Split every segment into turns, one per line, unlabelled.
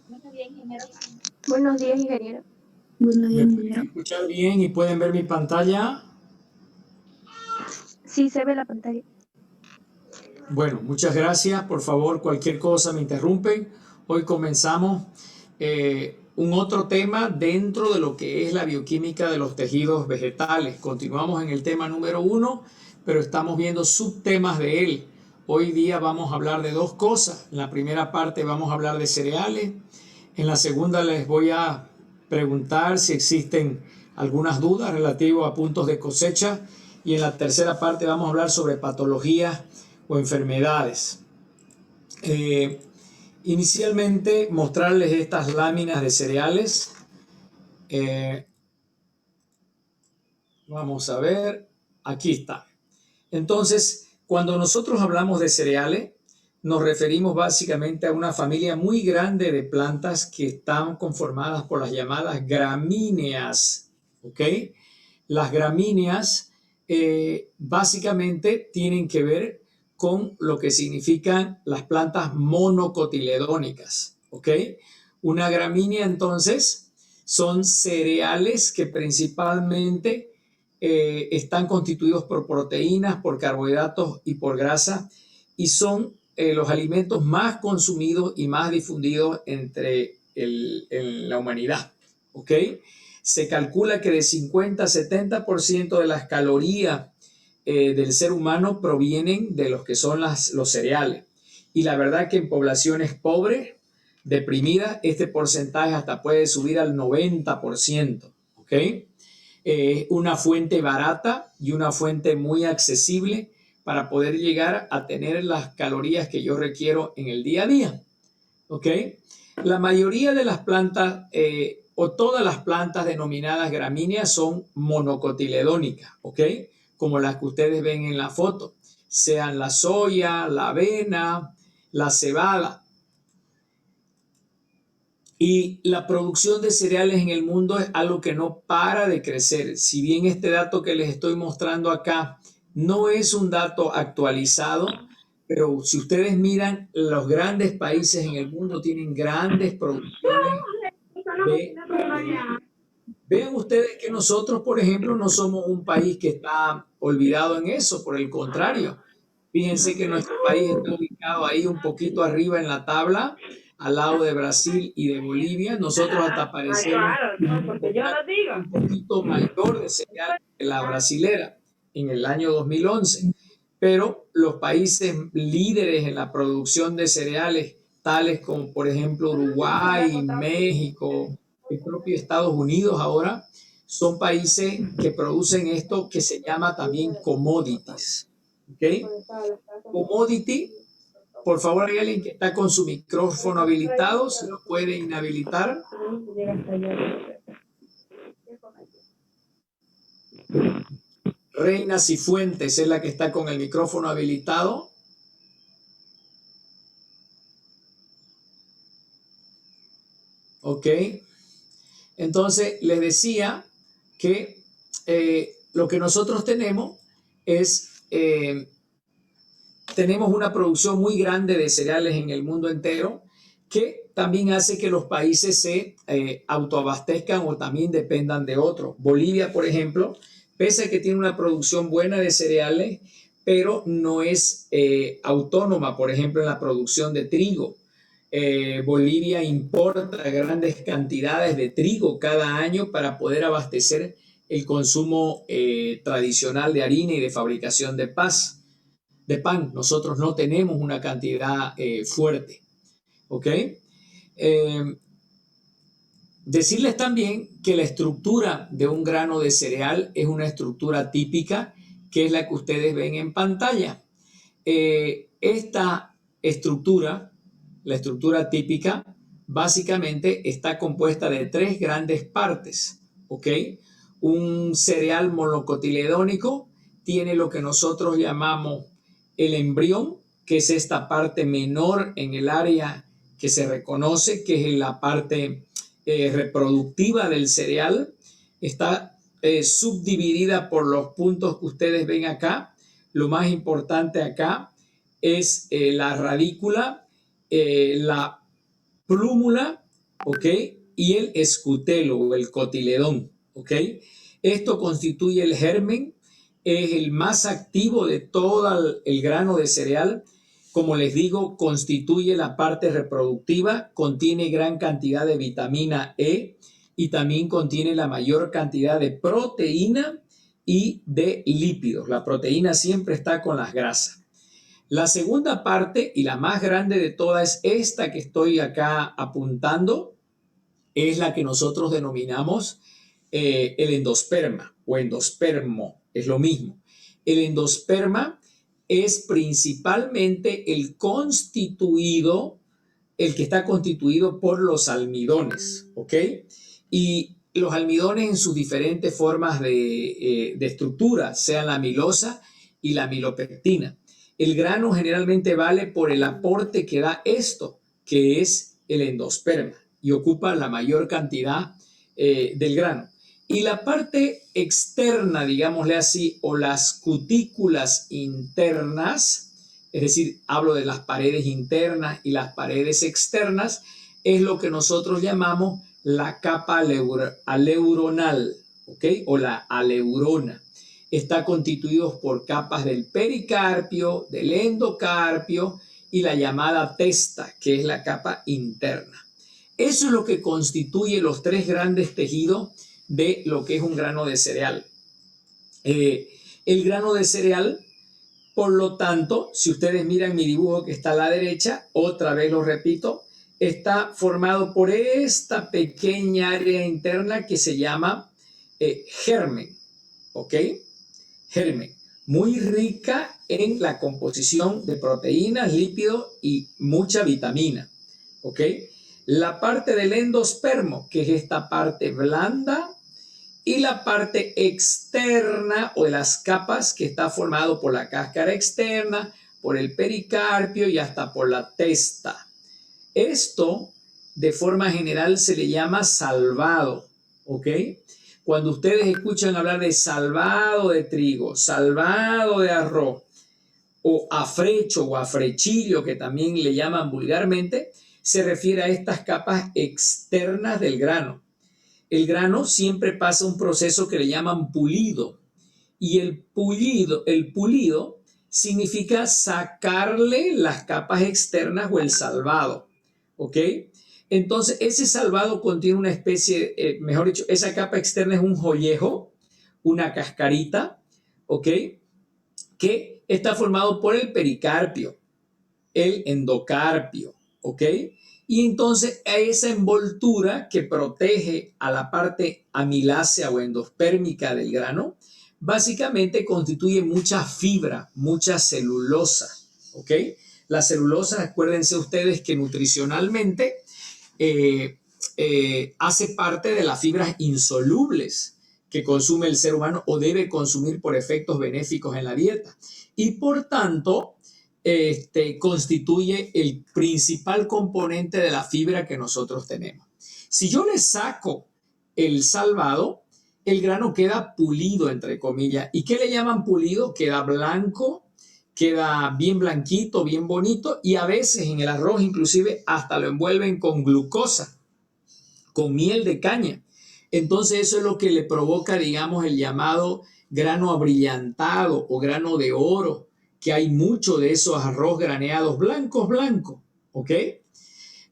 Buenos días, ingeniero.
Buenos
¿Me
días,
pueden
ingeniero.
escuchar bien y pueden ver mi pantalla?
Sí, se ve la pantalla.
Bueno, muchas gracias. Por favor, cualquier cosa me interrumpen. Hoy comenzamos un otro tema dentro de lo que es la bioquímica de los tejidos vegetales. Continuamos en el tema número 1, pero estamos viendo subtemas de él. Hoy día vamos a hablar de dos cosas. En la primera parte vamos a hablar de cereales. En la segunda les voy a preguntar si existen algunas dudas relativas a puntos de cosecha. Y en la tercera parte vamos a hablar sobre patologías o enfermedades. Inicialmente mostrarles estas láminas de cereales. Vamos a ver, aquí está. Entonces, cuando nosotros hablamos de cereales, nos referimos básicamente a una familia muy grande de plantas que están conformadas por las llamadas gramíneas, ¿ok? Las gramíneas básicamente tienen que ver con lo que significan las plantas monocotiledónicas, ¿ok? Una gramínea entonces son cereales que principalmente están constituidos por proteínas, por carbohidratos y por grasa y son los alimentos más consumidos y más difundidos en la humanidad, ¿ok? Se calcula que de 50 a 70% de las calorías del ser humano provienen de los que son los cereales. Y la verdad que en poblaciones pobres, deprimidas, este porcentaje hasta puede subir al 90%, ¿ok? Una fuente barata y una fuente muy accesible para poder llegar a tener las calorías que yo requiero en el día a día, ¿ok? La mayoría de las plantas o todas las plantas denominadas gramíneas son monocotiledónicas, ¿ok? Como las que ustedes ven en la foto, sean la soya, la avena, la cebada. Y la producción de cereales en el mundo es algo que no para de crecer. Si bien este dato que les estoy mostrando acá no es un dato actualizado, pero si ustedes miran, los grandes países en el mundo tienen grandes producciones de cereales. Vean ustedes que nosotros, por ejemplo, no somos un país que está olvidado en eso, por el contrario. Fíjense que nuestro país está ubicado ahí un poquito arriba en la tabla, al lado de Brasil y de Bolivia. Nosotros hasta parecemos un poquito mayor de cereal que la brasilera en el año 2011. Pero los países líderes en la producción de cereales, tales como por ejemplo Uruguay, México, el propio Estados Unidos ahora, son países que producen esto que se llama también commodities. ¿Ok? Commodity, por favor, hay alguien que está con su micrófono habilitado, se lo puede inhabilitar. Reina Cifuentes es la que está con el micrófono habilitado. Ok. Entonces, les decía que lo que nosotros tenemos es, tenemos una producción muy grande de cereales en el mundo entero que también hace que los países se autoabastezcan o también dependan de otros. Bolivia, por ejemplo, pese a que tiene una producción buena de cereales, pero no es autónoma, por ejemplo, en la producción de trigo. Bolivia importa grandes cantidades de trigo cada año para poder abastecer el consumo tradicional de harina y de fabricación de pan. Nosotros no tenemos una cantidad fuerte, ¿ok? Decirles también que la estructura de un grano de cereal es una estructura típica, que es la que ustedes ven en pantalla. Esta estructura, la estructura típica, básicamente está compuesta de tres grandes partes, ¿ok? Un cereal monocotiledónico tiene lo que nosotros llamamos el embrión, que es esta parte menor en el área que se reconoce, que es la parte reproductiva del cereal. Está subdividida por los puntos que ustedes ven acá. Lo más importante acá es la radícula, la plúmula ¿ok? Y el escutelo o el cotiledón, ¿ok? Esto constituye el germen, es el más activo de todo el grano de cereal. Como les digo, constituye la parte reproductiva, contiene gran cantidad de vitamina E y también contiene la mayor cantidad de proteína y de lípidos. La proteína siempre está con las grasas. La segunda parte y la más grande de todas, esta que estoy acá apuntando, es la que nosotros denominamos el endosperma o endospermo, es lo mismo. El endosperma es principalmente el que está constituido por los almidones, ¿ok? Y los almidones en sus diferentes formas de estructura, sean la amilosa y la amilopectina. El grano generalmente vale por el aporte que da esto, que es el endosperma, y ocupa la mayor cantidad del grano. Y la parte externa, digámosle así, o las cutículas internas, es decir, hablo de las paredes internas y las paredes externas, es lo que nosotros llamamos la capa aleuronal, ¿ok? O la aleurona. Está constituido por capas del pericarpio, del endocarpio y la llamada testa, que es la capa interna. Eso es lo que constituye los tres grandes tejidos de lo que es un grano de cereal. El grano de cereal, por lo tanto, si ustedes miran mi dibujo que está a la derecha, otra vez lo repito, está formado por esta pequeña área interna que se llama germen, ¿ok? Germen, muy rica en la composición de proteínas, lípidos y mucha vitamina, ¿ok? La parte del endospermo, que es esta parte blanda, y la parte externa o de las capas, que está formado por la cáscara externa, por el pericarpio y hasta por la testa. Esto, de forma general, se le llama salvado, ¿ok? Cuando ustedes escuchan hablar de salvado de trigo, salvado de arroz, o afrecho o afrechillo, que también le llaman vulgarmente, se refiere a estas capas externas del grano. El grano siempre pasa un proceso que le llaman pulido, y el pulido significa sacarle las capas externas o el salvado, ¿ok? Entonces, ese salvado contiene una especie, mejor dicho, esa capa externa es un jollejo, una cascarita, ¿ok? Que está formado por el pericarpio, el endocarpio, ¿ok? Y entonces esa envoltura que protege a la parte amilácea o endospérmica del grano, básicamente constituye mucha fibra, mucha celulosa, ¿ok? La celulosa, acuérdense ustedes que nutricionalmente hace parte de las fibras insolubles que consume el ser humano o debe consumir por efectos benéficos en la dieta. Y por tanto, constituye el principal componente de la fibra que nosotros tenemos. Si yo le saco el salvado, el grano queda pulido, entre comillas. ¿Y qué le llaman pulido? Queda blanco, queda bien blanquito, bien bonito, y a veces en el arroz inclusive hasta lo envuelven con glucosa, con miel de caña. Entonces eso es lo que le provoca, digamos, el llamado grano abrillantado o grano de oro, que hay mucho de esos arroz graneados blancos, ¿ok?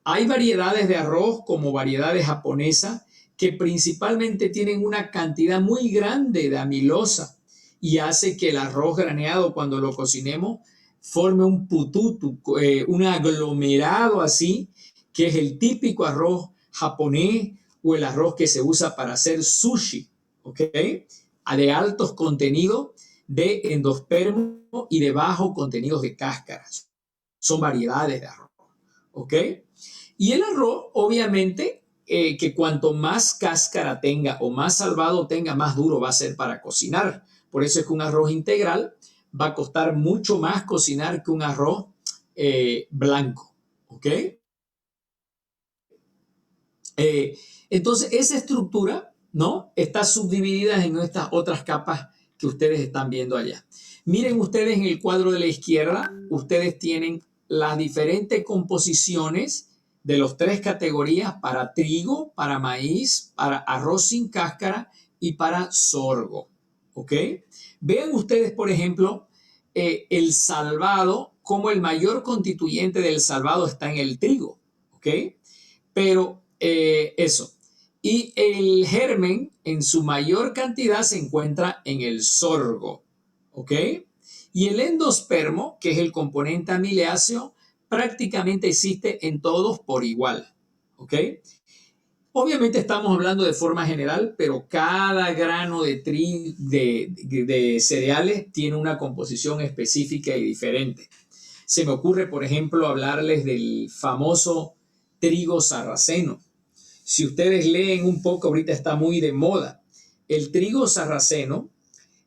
Hay variedades de arroz como variedades japonesas que principalmente tienen una cantidad muy grande de amilosa y hace que el arroz graneado cuando lo cocinemos forme un pututu, un aglomerado así, que es el típico arroz japonés o el arroz que se usa para hacer sushi, ¿ok? De altos contenidos de endospermo y de bajos contenidos de cáscaras. Son variedades de arroz, ¿ok? Y el arroz, obviamente, que cuanto más cáscara tenga o más salvado tenga, más duro va a ser para cocinar. Por eso es que un arroz integral va a costar mucho más cocinar que un arroz blanco, ¿ok? Entonces, esa estructura, ¿no? Está subdividida en estas otras capas que ustedes están viendo allá. Miren ustedes en el cuadro de la izquierda, ustedes tienen las diferentes composiciones de los tres categorías para trigo, para maíz, para arroz sin cáscara y para sorgo. ¿Ok? Vean ustedes, por ejemplo, el salvado, como el mayor constituyente del salvado está en el trigo. ¿Ok? Pero eso. Y el germen en su mayor cantidad se encuentra en el sorgo. ¿Ok? Y el endospermo, que es el componente amiláceo, prácticamente existe en todos por igual. ¿Ok? Obviamente estamos hablando de forma general, pero cada grano de cereales tiene una composición específica y diferente. Se me ocurre, por ejemplo, hablarles del famoso trigo sarraceno. Si ustedes leen un poco, ahorita está muy de moda. El trigo sarraceno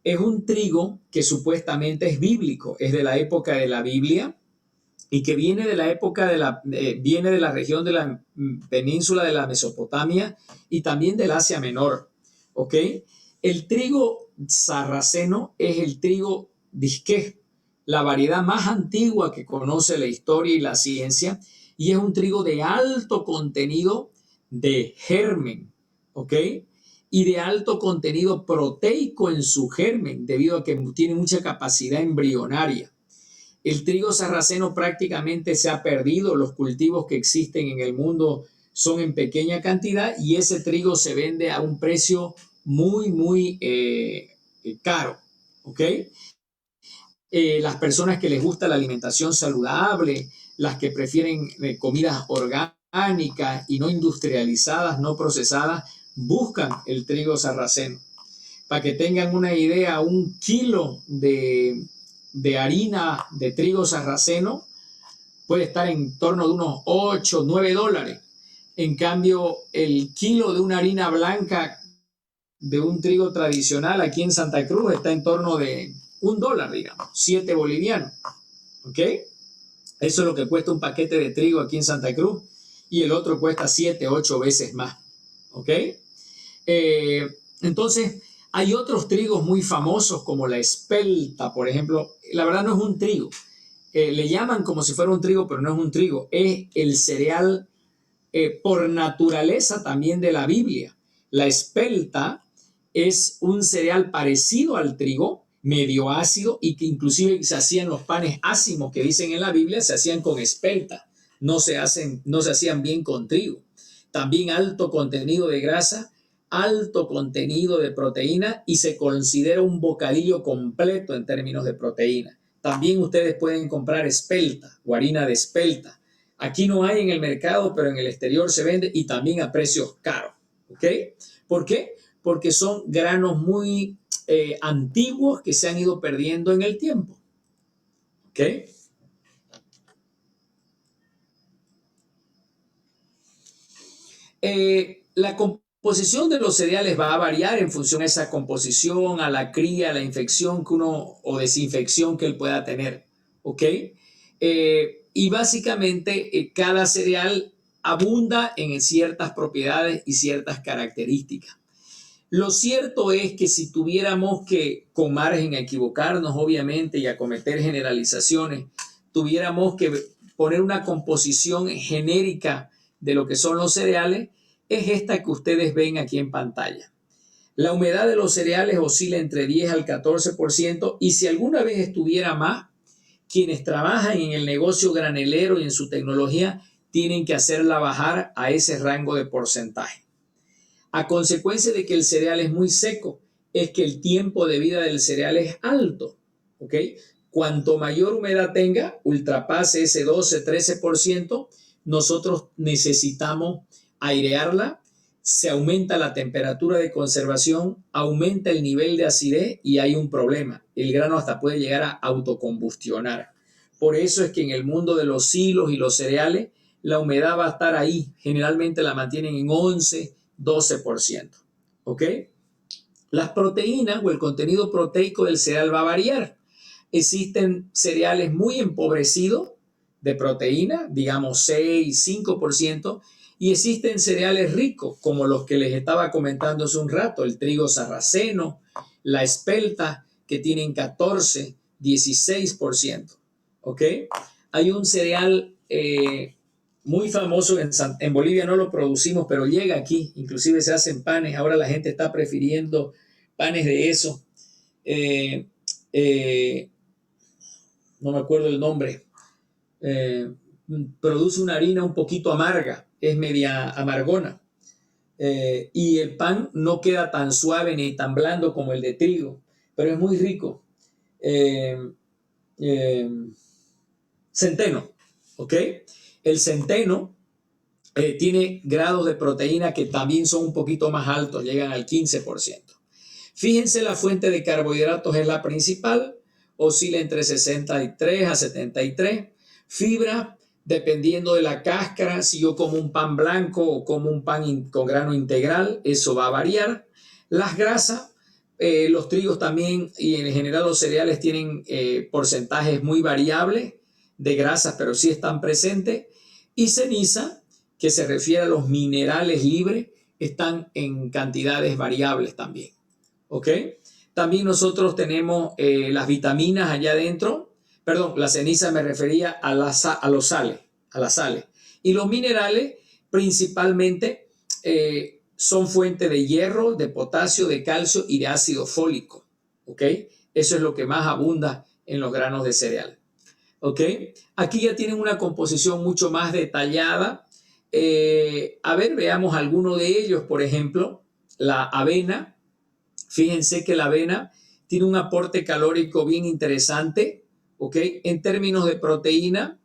es un trigo que supuestamente es bíblico, es de la época de la Biblia y que viene de la época viene de la región de la península de la Mesopotamia y también del Asia Menor. ¿Ok? El trigo sarraceno es el trigo disque, la variedad más antigua que conoce la historia y la ciencia, y es un trigo de alto contenido de germen. ¿Ok? Y de alto contenido proteico en su germen, debido a que tiene mucha capacidad embrionaria. El trigo sarraceno prácticamente se ha perdido, los cultivos que existen en el mundo son en pequeña cantidad y ese trigo se vende a un precio muy caro. ¿Ok? Las personas que les gusta la alimentación saludable, las que prefieren comidas orgánicas y no industrializadas, no procesadas, buscan el trigo sarraceno. Para que tengan una idea, un kilo de harina de trigo sarraceno puede estar en torno de unos 8, 9 dólares. En cambio, el kilo de una harina blanca de un trigo tradicional aquí en Santa Cruz está en torno de $1, digamos, 7 bolivianos. ¿Ok? Eso es lo que cuesta un paquete de trigo aquí en Santa Cruz y el otro cuesta 7, 8 veces más. ¿Ok? Entonces, hay otros trigos muy famosos como la espelta, por ejemplo. La verdad no es un trigo. Le llaman como si fuera un trigo, pero no es un trigo. Es el cereal por naturaleza también de la Biblia. La espelta es un cereal parecido al trigo, medio ácido, y que inclusive se hacían los panes ácimos que dicen en la Biblia, se hacían con espelta. No se hacían bien con trigo. También alto contenido de grasa, alto contenido de proteína y se considera un bocadillo completo en términos de proteína. También ustedes pueden comprar espelta o harina de espelta. Aquí no hay en el mercado, pero en el exterior se vende y también a precios caros. ¿Ok? ¿Por qué? Porque son granos muy antiguos que se han ido perdiendo en el tiempo. ¿Ok? La composición de los cereales va a variar en función a esa composición, a la cría, a la infección que uno o desinfección que él pueda tener. ¿Ok? Y básicamente cada cereal abunda en ciertas propiedades y ciertas características. Lo cierto es que si tuviéramos que, con margen a equivocarnos obviamente y a cometer generalizaciones, tuviéramos que poner una composición genérica de lo que son los cereales, es esta que ustedes ven aquí en pantalla. La humedad de los cereales oscila entre 10 al 14% y si alguna vez estuviera más, quienes trabajan en el negocio granelero y en su tecnología tienen que hacerla bajar a ese rango de porcentaje. A consecuencia de que el cereal es muy seco, es que el tiempo de vida del cereal es alto. ¿Ok? Cuanto mayor humedad tenga, ultrapase ese 12-13%, nosotros necesitamos airearla, se aumenta la temperatura de conservación, aumenta el nivel de acidez y hay un problema. El grano hasta puede llegar a autocombustionar. Por eso es que en el mundo de los silos y los cereales, la humedad va a estar ahí. Generalmente la mantienen en 11-12%. ¿Ok? Las proteínas o el contenido proteico del cereal va a variar. Existen cereales muy empobrecidos de proteína, digamos 6-5%, y existen cereales ricos, como los que les estaba comentando hace un rato, el trigo sarraceno, la espelta, que tienen 14-16%. ¿Ok? Hay un cereal muy famoso en Bolivia, no lo producimos, pero llega aquí, inclusive se hacen panes, ahora la gente está prefiriendo panes de eso. Eh, eh, no me acuerdo el nombre. Eh, Produce una harina un poquito amarga, es media amargona. Y el pan no queda tan suave ni tan blando como el de trigo, pero es muy rico. Eh, eh, Centeno, ¿ok? El centeno tiene grados de proteína que también son un poquito más altos, llegan al 15%. Fíjense, la fuente de carbohidratos es la principal, oscila entre 63 a 73. Fibra, dependiendo de la cáscara, si yo como un pan blanco o como un pan con grano integral, eso va a variar. Las grasas, los trigos también y en general los cereales tienen porcentajes muy variables de grasas, pero sí están presentes. Y ceniza, que se refiere a los minerales libres, están en cantidades variables también. ¿Ok? También nosotros tenemos las vitaminas allá adentro. Perdón, la ceniza me refería a las sales. Y los minerales principalmente son fuente de hierro, de potasio, de calcio y de ácido fólico. ¿Ok? Eso es lo que más abunda en los granos de cereal. ¿Ok? Aquí ya tienen una composición mucho más detallada. A ver, veamos alguno de ellos. Por ejemplo, la avena. Fíjense que la avena tiene un aporte calórico bien interesante, ¿ok? En términos de proteína,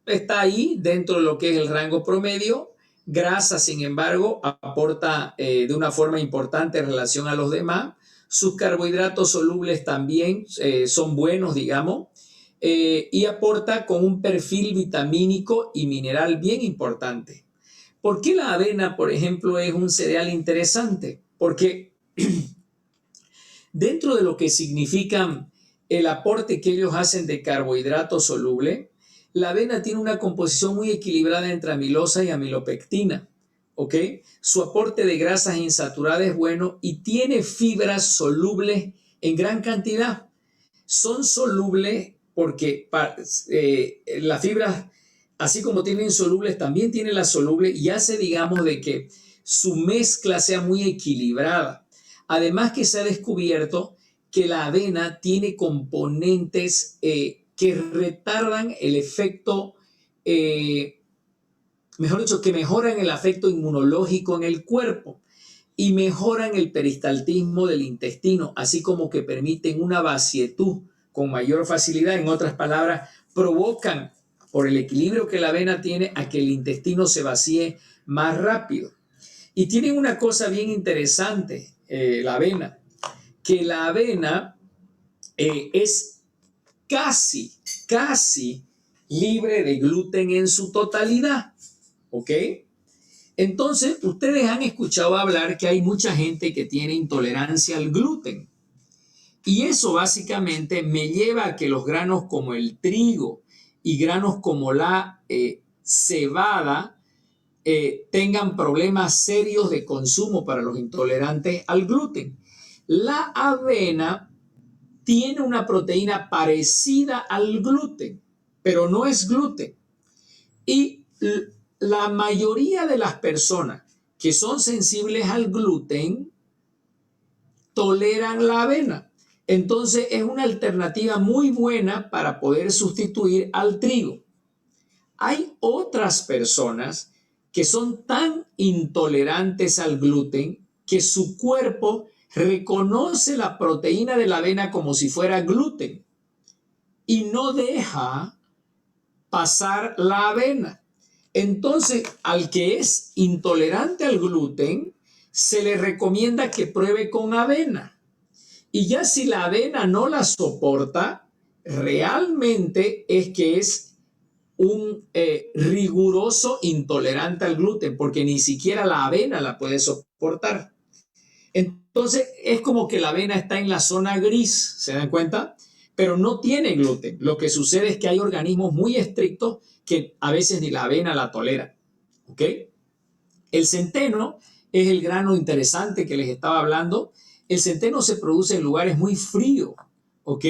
está ahí dentro de lo que es el rango promedio. Grasa, sin embargo, aporta de una forma importante en relación a los demás. Sus carbohidratos solubles también son buenos, digamos, y aporta con un perfil vitamínico y mineral bien importante. ¿Por qué la avena, por ejemplo, es un cereal interesante? Porque dentro de lo que significan el aporte que ellos hacen de carbohidrato soluble, la avena tiene una composición muy equilibrada entre amilosa y amilopectina. ¿Ok? Su aporte de grasas insaturadas es bueno y tiene fibras solubles en gran cantidad. Son solubles porque las fibras, así como tienen solubles, también tienen las solubles y hace, digamos, de que su mezcla sea muy equilibrada. Además que se ha descubierto que la avena tiene componentes que retardan el efecto, mejor dicho, que mejoran el efecto inmunológico en el cuerpo y mejoran el peristaltismo del intestino, así como que permiten una vacietud con mayor facilidad. En otras palabras, provocan, por el equilibrio que la avena tiene, a que el intestino se vacíe más rápido. Y tienen una cosa bien interesante, la avena, que la avena es casi, casi libre de gluten en su totalidad, ¿ok? Entonces, ustedes han escuchado hablar que hay mucha gente que tiene intolerancia al gluten. Y eso básicamente me lleva a que los granos como el trigo y granos como la cebada tengan problemas serios de consumo para los intolerantes al gluten. La avena tiene una proteína parecida al gluten, pero no es gluten. Y la mayoría de las personas que son sensibles al gluten toleran la avena. Entonces es una alternativa muy buena para poder sustituir al trigo. Hay otras personas que son tan intolerantes al gluten que su cuerpo reconoce la proteína de la avena como si fuera gluten y no deja pasar la avena. Entonces, al que es intolerante al gluten, se le recomienda que pruebe con avena. Y ya si la avena no la soporta, realmente es que es un riguroso intolerante al gluten, porque ni siquiera la avena la puede soportar. Entonces, es como que la avena está en la zona gris, ¿se dan cuenta? Pero no tiene gluten. Lo que sucede es que hay organismos muy estrictos que a veces ni la avena la toleran. ¿Ok? El centeno es el grano interesante que les estaba hablando. El centeno se produce en lugares muy fríos. ¿Ok?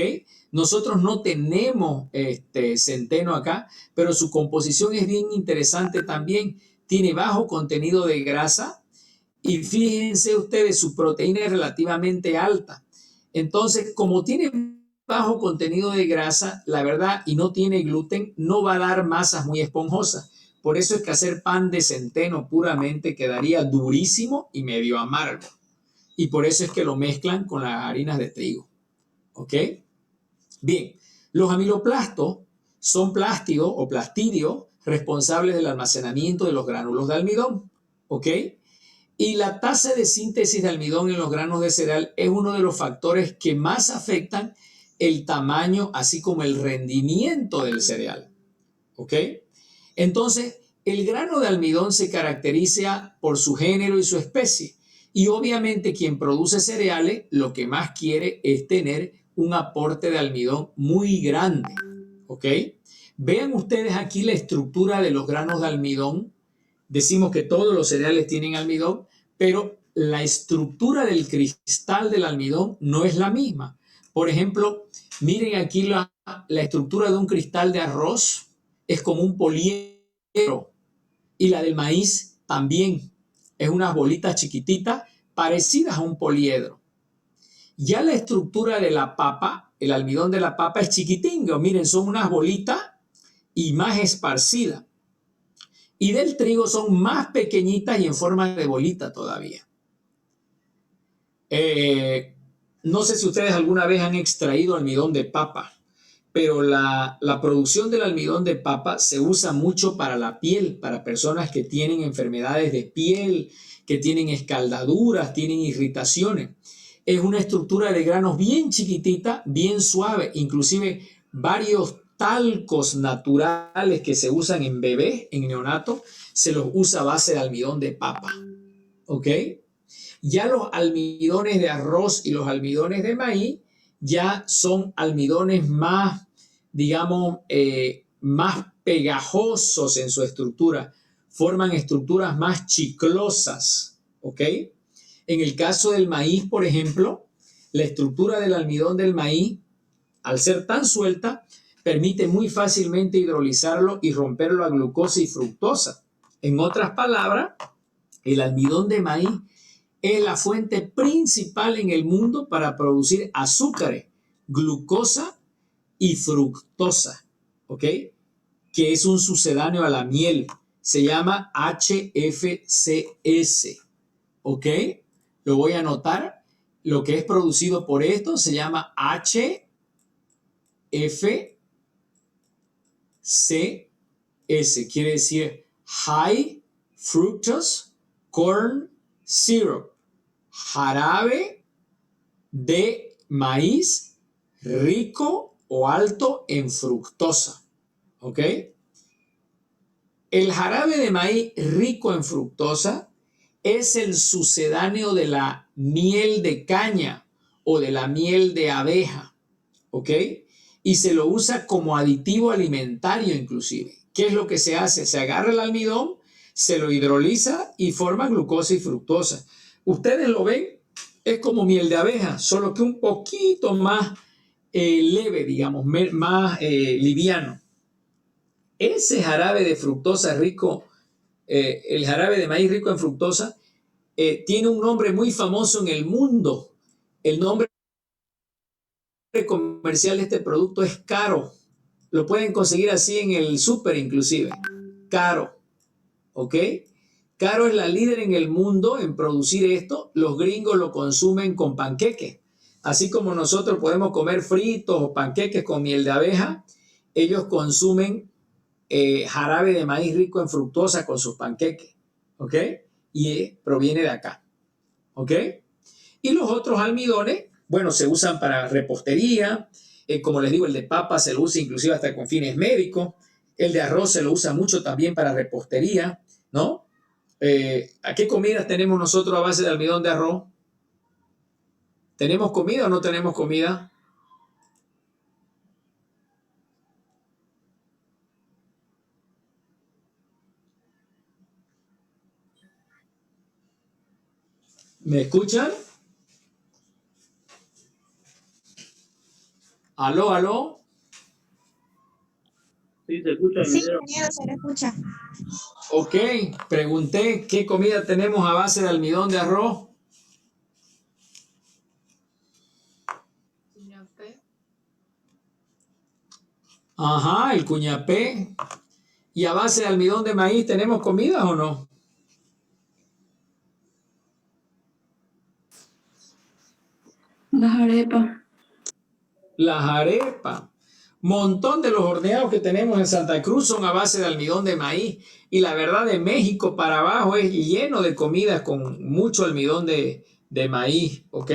Nosotros no tenemos centeno acá, pero su composición es bien interesante también. Tiene bajo contenido de grasa y fíjense ustedes, su proteína es relativamente alta. Entonces, como tiene bajo contenido de grasa, la verdad, y no tiene gluten, no va a dar masas muy esponjosas. Por eso es que hacer pan de centeno puramente quedaría durísimo y medio amargo. Y por eso es que lo mezclan con las harinas de trigo. ¿Ok? Bien, los amiloplastos son plástidos o plastidios responsables del almacenamiento de los gránulos de almidón. ¿Ok? Y la tasa de síntesis de almidón en los granos de cereal es uno de los factores que más afectan el tamaño, así como el rendimiento del cereal. ¿Ok? Entonces, el grano de almidón se caracteriza por su género y su especie. Y obviamente quien produce cereales lo que más quiere es tener un aporte de almidón muy grande. ¿Ok? Vean ustedes aquí la estructura de los granos de almidón. Decimos que todos los cereales tienen almidón, pero la estructura del cristal del almidón no es la misma. Por ejemplo, miren aquí la estructura de un cristal de arroz es como un poliedro y la del maíz también es unas bolitas chiquititas parecidas a un poliedro. Ya la estructura de la papa, el almidón de la papa es chiquitingo, miren, son unas bolitas y más esparcidas. Y del trigo son más pequeñitas y en forma de bolita todavía. No sé si ustedes alguna vez han extraído almidón de papa, pero la producción del almidón de papa se usa mucho para la piel, para personas que tienen enfermedades de piel, que tienen escaldaduras, tienen irritaciones. Es una estructura de granos bien chiquitita, bien suave, inclusive varios talcos naturales que se usan en bebés, en neonatos, se los usa a base de almidón de papa. ¿Ok? Ya los almidones de arroz y los almidones de maíz ya son almidones más, digamos, más pegajosos en su estructura, forman estructuras más chiclosas, ¿ok? En el caso del maíz, por ejemplo, la estructura del almidón del maíz, al ser tan suelta, permite muy fácilmente hidrolizarlo y romperlo a glucosa y fructosa. En otras palabras, el almidón de maíz es la fuente principal en el mundo para producir azúcares, glucosa y fructosa, ¿ok? Que es un sucedáneo a la miel. Se llama HFCS, ¿ok? Lo voy a anotar. Lo que es producido por esto se llama HFCS, quiere decir High Fructose Corn Syrup, jarabe de maíz rico o alto en fructosa. ¿Ok? El jarabe de maíz rico en fructosa es el sucedáneo de la miel de caña o de la miel de abeja. ¿Ok? Y se lo usa como aditivo alimentario inclusive. ¿Qué es lo que se hace? Se agarra el almidón, se lo hidroliza y forma glucosa y fructosa. Ustedes lo ven, es como miel de abeja, solo que un poquito más leve, digamos, más liviano. Ese jarabe de fructosa rico, el jarabe de maíz rico en fructosa, tiene un nombre muy famoso en el mundo. El nombre comercial de este producto es Caro. Lo pueden conseguir así en el súper inclusive. Caro. ¿Ok? Caro es la líder en el mundo en producir esto. Los gringos lo consumen con panqueques. Así como nosotros podemos comer fritos o panqueques con miel de abeja, ellos consumen jarabe de maíz rico en fructosa con sus panqueques. ¿Ok? Y proviene de acá. ¿Ok? Y los otros almidones, bueno, se usan para repostería. Como les digo, el de papa se lo usa inclusive hasta con fines médicos. El de arroz se lo usa mucho también para repostería, ¿no? ¿A qué comidas tenemos nosotros a base de almidón de arroz? ¿Tenemos comida o no tenemos comida? ¿Me escuchan? Aló, aló.
Sí, se escucha,
Sí,
ingeniero.
ingeniero, se le escucha.
Ok, pregunté qué comida tenemos a base de almidón de arroz. Ajá, el cuñapé. ¿Y a base de almidón de maíz tenemos comida o no?
Las arepas.
Las arepas. Montón de los horneados que tenemos en Santa Cruz son a base de almidón de maíz. Y la verdad, de México para abajo es lleno de comidas con mucho almidón de maíz, ¿ok?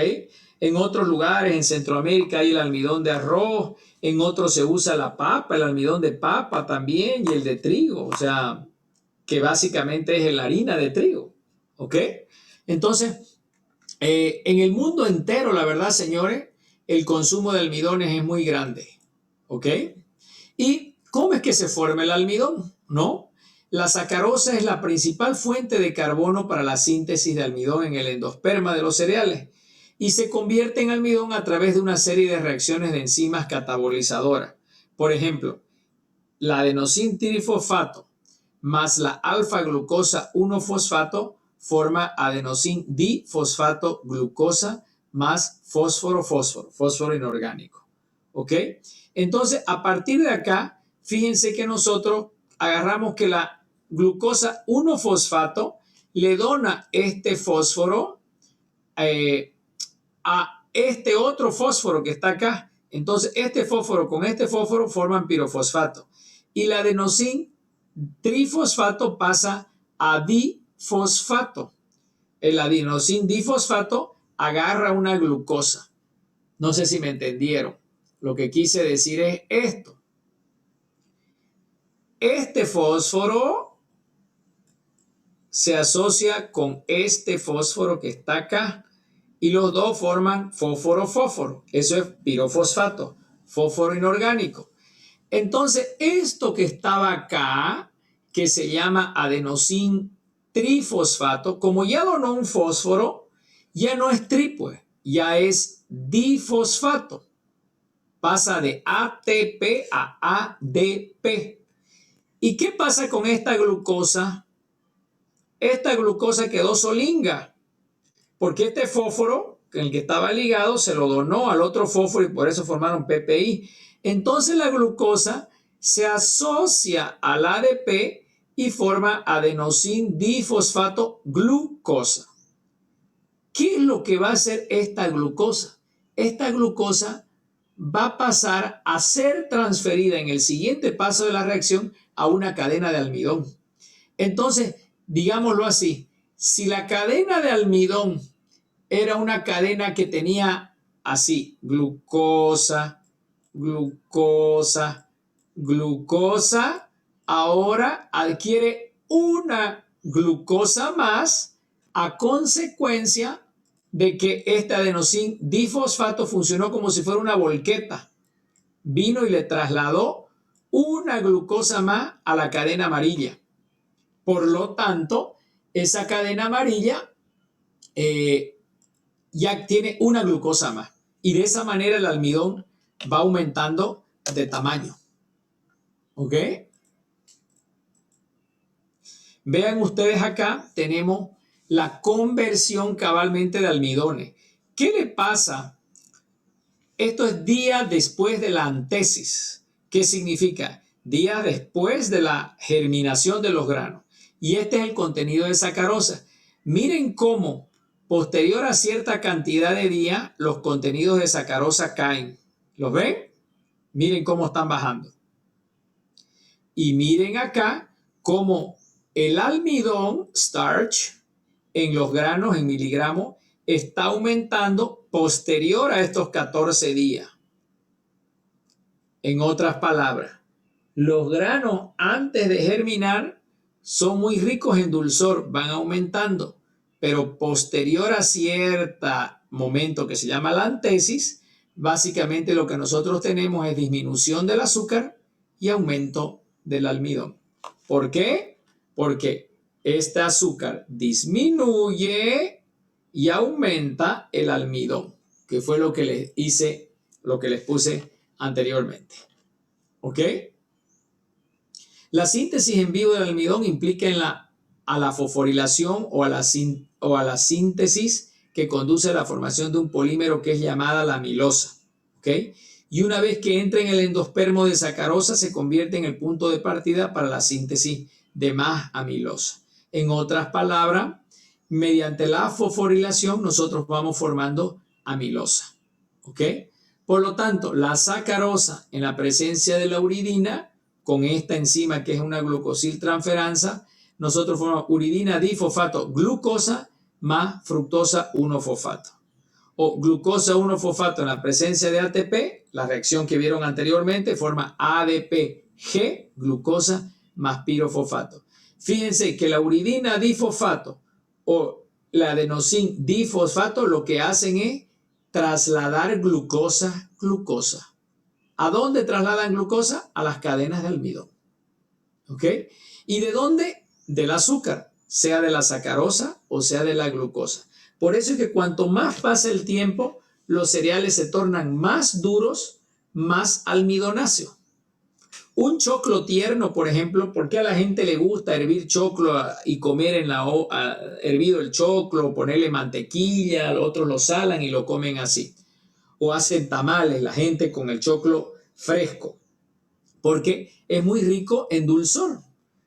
En otros lugares, en Centroamérica, hay el almidón de arroz. En otros se usa la papa, el almidón de papa también y el de trigo. O sea, que básicamente es la harina de trigo, ¿ok? Entonces, en el mundo entero, la verdad, señores, el consumo de almidones es muy grande, ¿ok? ¿Y cómo es que se forma el almidón? ¿No? La sacarosa es la principal fuente de carbono para la síntesis de almidón en el endosperma de los cereales y se convierte en almidón a través de una serie de reacciones de enzimas catabolizadoras. Por ejemplo, la adenosin-trifosfato más la alfa-glucosa 1-fosfato forma adenosin-difosfato glucosa más fósforo inorgánico. ¿Ok? Entonces, a partir de acá, fíjense que nosotros agarramos que la glucosa 1-fosfato le dona este fósforo a este otro fósforo que está acá. Entonces, este fósforo con este fósforo forman pirofosfato. Y la adenosin trifosfato pasa a difosfato. El adenosin difosfato agarra una glucosa. No sé si me entendieron. Lo que quise decir es esto. Este fósforo se asocia con este fósforo que está acá y los dos forman fósforo. Eso es pirofosfato, fósforo inorgánico. Entonces, esto que estaba acá, que se llama adenosin trifosfato, como ya donó un fósforo, ya no es tri, pues, ya es difosfato. Pasa de ATP a ADP. ¿Y qué pasa con esta glucosa? Esta glucosa quedó solinga, porque este fósforo, el que estaba ligado, se lo donó al otro fósforo y por eso formaron PPI. Entonces la glucosa se asocia al ADP y forma adenosin difosfato glucosa. ¿Qué es lo que va a hacer esta glucosa? Esta glucosa va a pasar a ser transferida en el siguiente paso de la reacción a una cadena de almidón. Entonces, digámoslo así, si la cadena de almidón era una cadena que tenía así, glucosa, glucosa, glucosa, ahora adquiere una glucosa más a consecuencia de que este adenosin difosfato funcionó como si fuera una volqueta. Vino y le trasladó una glucosa más a la cadena amarilla. Por lo tanto, esa cadena amarilla ya tiene una glucosa más. Y de esa manera el almidón va aumentando de tamaño. ¿Ok? Vean ustedes acá, tenemos la conversión cabalmente de almidones. ¿Qué le pasa? Esto es días después de la antesis. ¿Qué significa? Días después de la germinación de los granos. Y este es el contenido de sacarosa. Miren cómo, posterior a cierta cantidad de días, los contenidos de sacarosa caen. ¿Los ven? Miren cómo están bajando. Y miren acá cómo el almidón, starch, en los granos, en miligramos, está aumentando posterior a estos 14 días. En otras palabras, los granos antes de germinar son muy ricos en dulzor, van aumentando, pero posterior a cierto momento que se llama la antesis, básicamente lo que nosotros tenemos es disminución del azúcar y aumento del almidón. ¿Por qué? Porque este azúcar disminuye y aumenta el almidón, que fue lo que les puse anteriormente. ¿Ok? La síntesis en vivo del almidón implica a la fosforilación o a la síntesis que conduce a la formación de un polímero que es llamada la amilosa. ¿Ok? Y una vez que entra en el endospermo de sacarosa, se convierte en el punto de partida para la síntesis de más amilosa. En otras palabras, mediante la fosforilación nosotros vamos formando amilosa. ¿Ok? Por lo tanto, la sacarosa en la presencia de la uridina, con esta enzima que es una glucosiltransferasa, nosotros formamos uridina difosfato glucosa más fructosa 1-fosfato. O glucosa 1-fosfato en la presencia de ATP, la reacción que vieron anteriormente, forma ADP-G, glucosa más pirofosfato. Fíjense que la uridina difosfato o la adenosín difosfato lo que hacen es trasladar glucosa. ¿A dónde trasladan glucosa? A las cadenas de almidón. ¿Ok? ¿Y de dónde? Del azúcar, sea de la sacarosa o sea de la glucosa. Por eso es que cuanto más pasa el tiempo, los cereales se tornan más duros, más almidonáceos. Un choclo tierno, por ejemplo, ¿por qué a la gente le gusta hervir choclo y comer hervido el choclo, ponerle mantequilla, otros lo salan y lo comen así? O hacen tamales la gente con el choclo fresco, porque es muy rico en dulzor.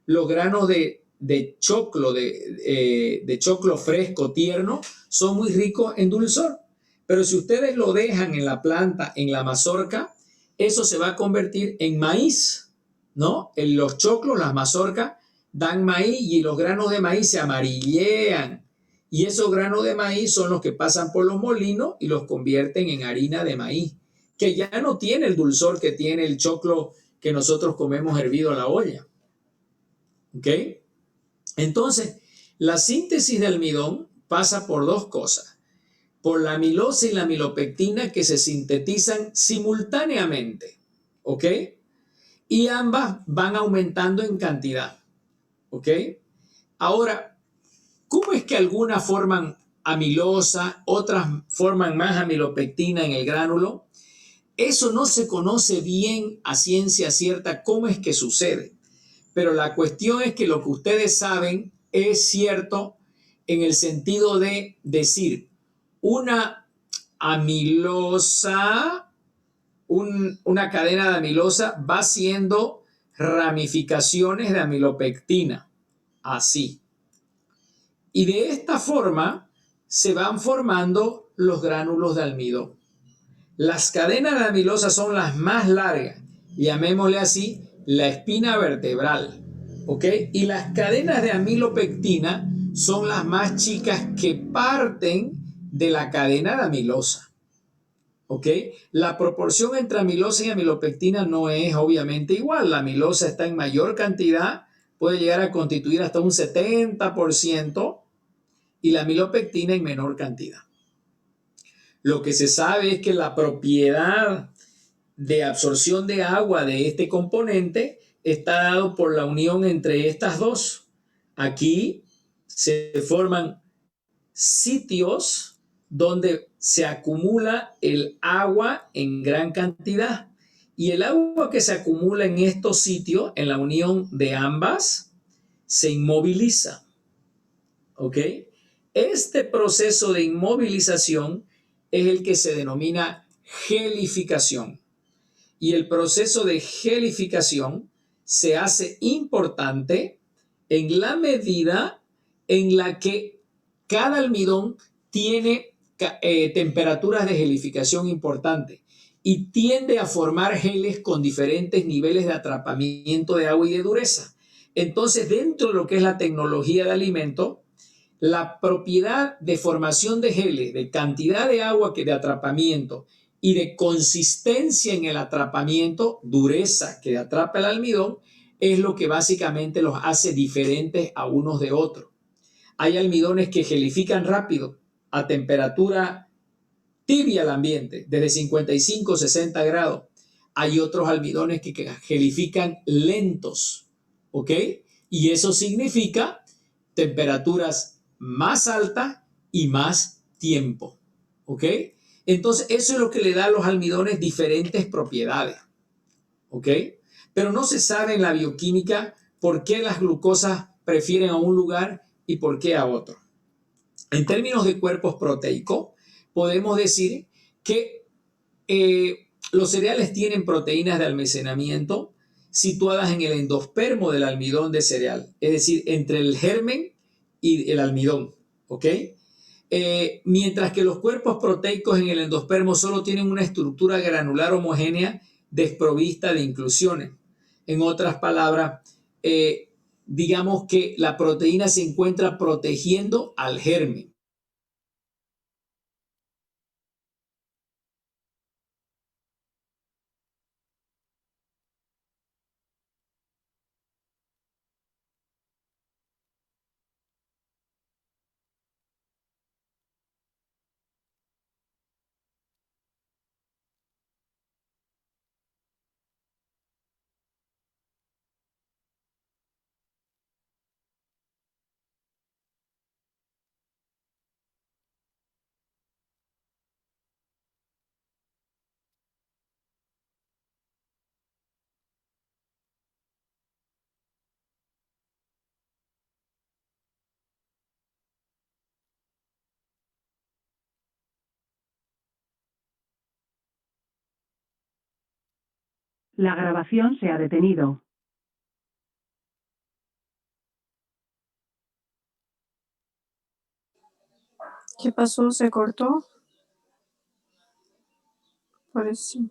Los granos de choclo, de choclo fresco, tierno, son muy ricos en dulzor. Pero si ustedes lo dejan en la planta, en la mazorca, eso se va a convertir en maíz, ¿no? En los choclos, las mazorcas, dan maíz y los granos de maíz se amarillean. Y esos granos de maíz son los que pasan por los molinos y los convierten en harina de maíz, que ya no tiene el dulzor que tiene el choclo que nosotros comemos hervido a la olla. ¿Ok? Entonces, la síntesis de almidón pasa por dos cosas. Por la amilosa y la amilopectina que se sintetizan simultáneamente. ¿Ok? Y ambas van aumentando en cantidad. ¿Ok? Ahora, ¿cómo es que algunas forman amilosa, otras forman más amilopectina en el gránulo? Eso no se conoce bien a ciencia cierta cómo es que sucede. Pero la cuestión es que lo que ustedes saben es cierto en el sentido de decir una amilosa, una cadena de amilosa va haciendo ramificaciones de amilopectina, así. Y de esta forma se van formando los gránulos de almidón. Las cadenas de amilosa son las más largas, llamémosle así, la espina vertebral, ¿ok? Y las cadenas de amilopectina son las más chicas que parten de la cadena de amilosa, ¿ok? La proporción entre amilosa y amilopectina no es obviamente igual. La amilosa está en mayor cantidad, puede llegar a constituir hasta un 70% y la amilopectina en menor cantidad. Lo que se sabe es que la propiedad de absorción de agua de este componente está dado por la unión entre estas dos. Aquí se forman sitios donde se acumula el agua en gran cantidad. Y el agua que se acumula en estos sitios, en la unión de ambas, se inmoviliza. ¿Ok? Este proceso de inmovilización es el que se denomina gelificación. Y el proceso de gelificación se hace importante en la medida en la que cada almidón tiene temperaturas de gelificación importantes y tiende a formar geles con diferentes niveles de atrapamiento de agua y de dureza. Entonces, dentro de lo que es la tecnología de alimentos, la propiedad de formación de geles, de cantidad de agua que de atrapamiento y de consistencia en el atrapamiento, dureza que atrapa el almidón, es lo que básicamente los hace diferentes a unos de otros. Hay almidones que gelifican rápido a temperatura tibia al ambiente, desde 55 60 grados. Hay otros almidones que gelifican lentos, ¿ok? Y eso significa temperaturas más altas y más tiempo, ¿ok? Entonces, eso es lo que le da a los almidones diferentes propiedades, ¿ok? Pero no se sabe en la bioquímica por qué las glucosas prefieren a un lugar y por qué a otro. En términos de cuerpos proteicos, podemos decir que los cereales tienen proteínas de almacenamiento situadas en el endospermo del almidón de cereal, es decir, entre el germen y el almidón, ¿ok? Mientras que los cuerpos proteicos en el endospermo solo tienen una estructura granular homogénea desprovista de inclusiones. En otras palabras, digamos que la proteína se encuentra protegiendo al germen.
La grabación se ha detenido.
¿Qué pasó? ¿Se cortó? Parece.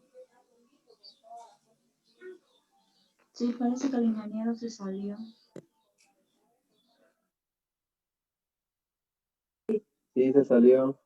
Sí, parece que el ingeniero se salió.
Sí, se salió.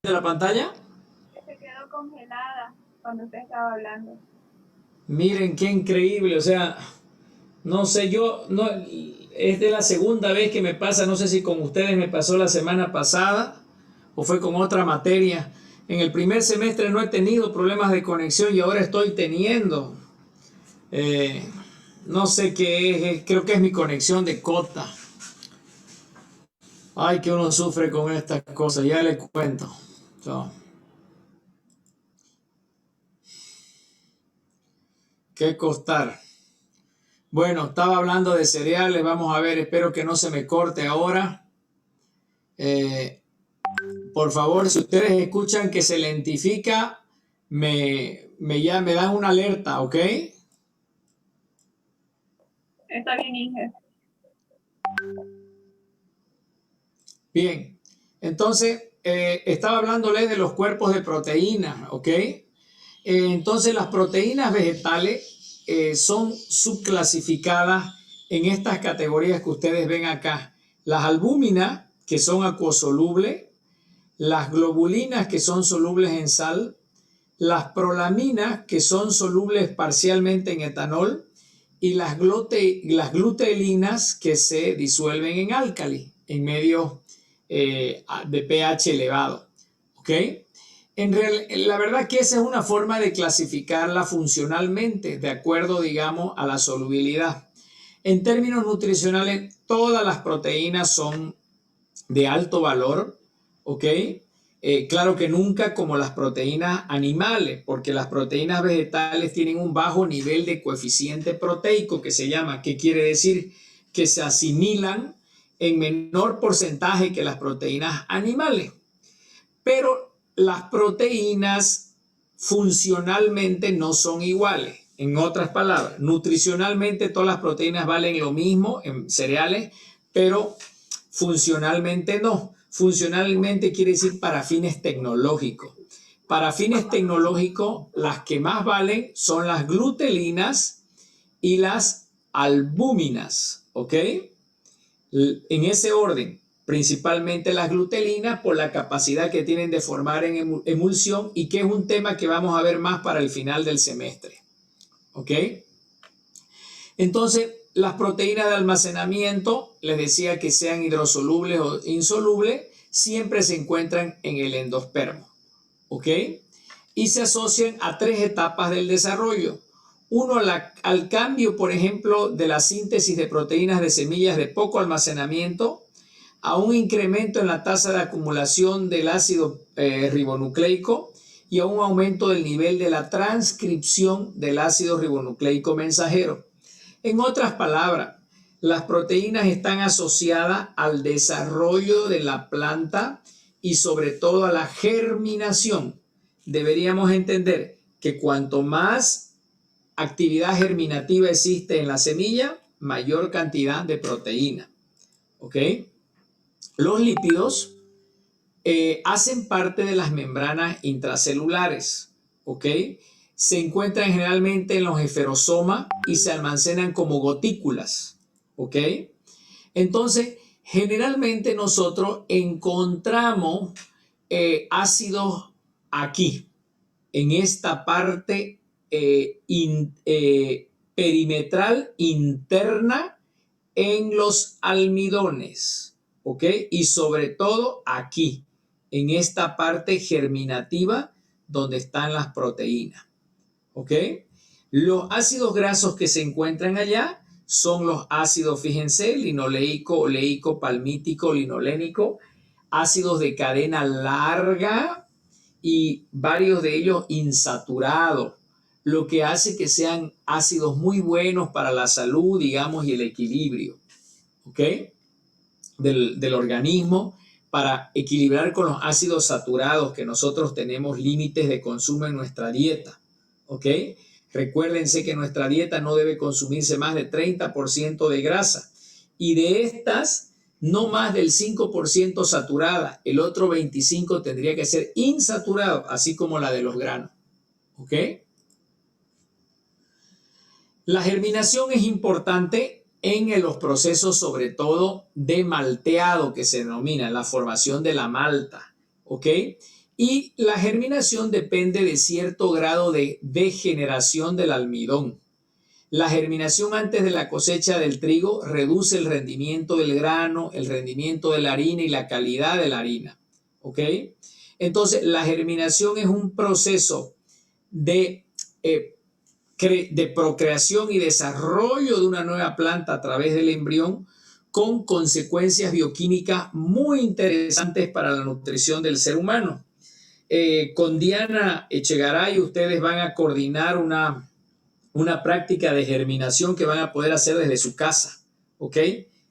¿De la pantalla?
Se quedó congelada cuando usted estaba hablando.
Miren qué increíble, o sea, no sé, yo no es de la segunda vez que me pasa, no sé si con ustedes me pasó la semana pasada o fue con otra materia, En el primer semestre no he tenido problemas de conexión y ahora estoy teniendo. No sé qué es, creo que es mi conexión de cota. Ay, que uno sufre con estas cosas, ya le cuento. ¿Qué costar? Bueno, estaba hablando de cereales, vamos a ver, espero que no se me corte ahora. Por favor, si ustedes escuchan que se lentifica, me dan una alerta, ¿ok?
Está bien, Inge.
Bien, entonces estaba hablándoles de los cuerpos de proteínas, ¿ok? Entonces las proteínas vegetales son subclasificadas en estas categorías que ustedes ven acá. Las albúminas, que son acuosolubles, las globulinas, que son solubles en sal, las prolaminas, que son solubles parcialmente en etanol, y las glutealinas, que se disuelven en álcali, en medios de pH elevado. ¿Ok? La verdad que esa es una forma de clasificarla funcionalmente, de acuerdo, digamos, a la solubilidad. En términos nutricionales, todas las proteínas son de alto valor, ¿ok? Claro que nunca como las proteínas animales, porque las proteínas vegetales tienen un bajo nivel de coeficiente proteico que se llama, que quiere decir que se asimilan en menor porcentaje que las proteínas animales. Pero las proteínas funcionalmente no son iguales. En otras palabras, nutricionalmente todas las proteínas valen lo mismo en cereales, pero funcionalmente no. Funcionalmente quiere decir para fines tecnológicos. Para fines tecnológicos, las que más valen son las glutealinas y las albúminas, ¿ok? En ese orden, principalmente las glutealinas por la capacidad que tienen de formar en emulsión y que es un tema que vamos a ver más para el final del semestre, ¿ok? Entonces, las proteínas de almacenamiento, les decía que sean hidrosolubles o insolubles, siempre se encuentran en el endospermo, ¿ok? Y se asocian a 3 etapas del desarrollo. Uno, al cambio, por ejemplo, de la síntesis de proteínas de semillas de poco almacenamiento, a un incremento en la tasa de acumulación del ácido ribonucleico y a un aumento del nivel de la transcripción del ácido ribonucleico mensajero. En otras palabras, las proteínas están asociadas al desarrollo de la planta y sobre todo a la germinación. Deberíamos entender que cuanto más actividad germinativa existe en la semilla, mayor cantidad de proteína. ¿Ok? Los lípidos hacen parte de las membranas intracelulares. ¿Ok? Se encuentran generalmente en los esferosomas y se almacenan como gotículas, ¿ok? Entonces, generalmente nosotros encontramos ácidos aquí, en esta parte perimetral interna en los almidones, ¿ok? Y sobre todo aquí, en esta parte germinativa donde están las proteínas. ¿Ok? Los ácidos grasos que se encuentran allá son los ácidos, fíjense, linoleico, oleico, palmítico, linolénico, ácidos de cadena larga y varios de ellos insaturados, lo que hace que sean ácidos muy buenos para la salud, digamos, y el equilibrio, ¿ok? Del organismo, para equilibrar con los ácidos saturados que nosotros tenemos límites de consumo en nuestra dieta. ¿Ok? Recuérdense que nuestra dieta no debe consumirse más de 30% de grasa y de estas no más del 5% saturada. El otro 25% tendría que ser insaturado, así como la de los granos. ¿Ok? La germinación es importante en los procesos sobre todo de malteado que se denomina la formación de la malta. ¿Ok? Y la germinación depende de cierto grado de degeneración del almidón. La germinación antes de la cosecha del trigo reduce el rendimiento del grano, el rendimiento de la harina y la calidad de la harina. ¿Ok? Entonces, la germinación es un proceso de procreación y desarrollo de una nueva planta a través del embrión, con consecuencias bioquímicas muy interesantes para la nutrición del ser humano. Con Diana Echegaray ustedes van a coordinar una práctica de germinación que van a poder hacer desde su casa, ¿ok?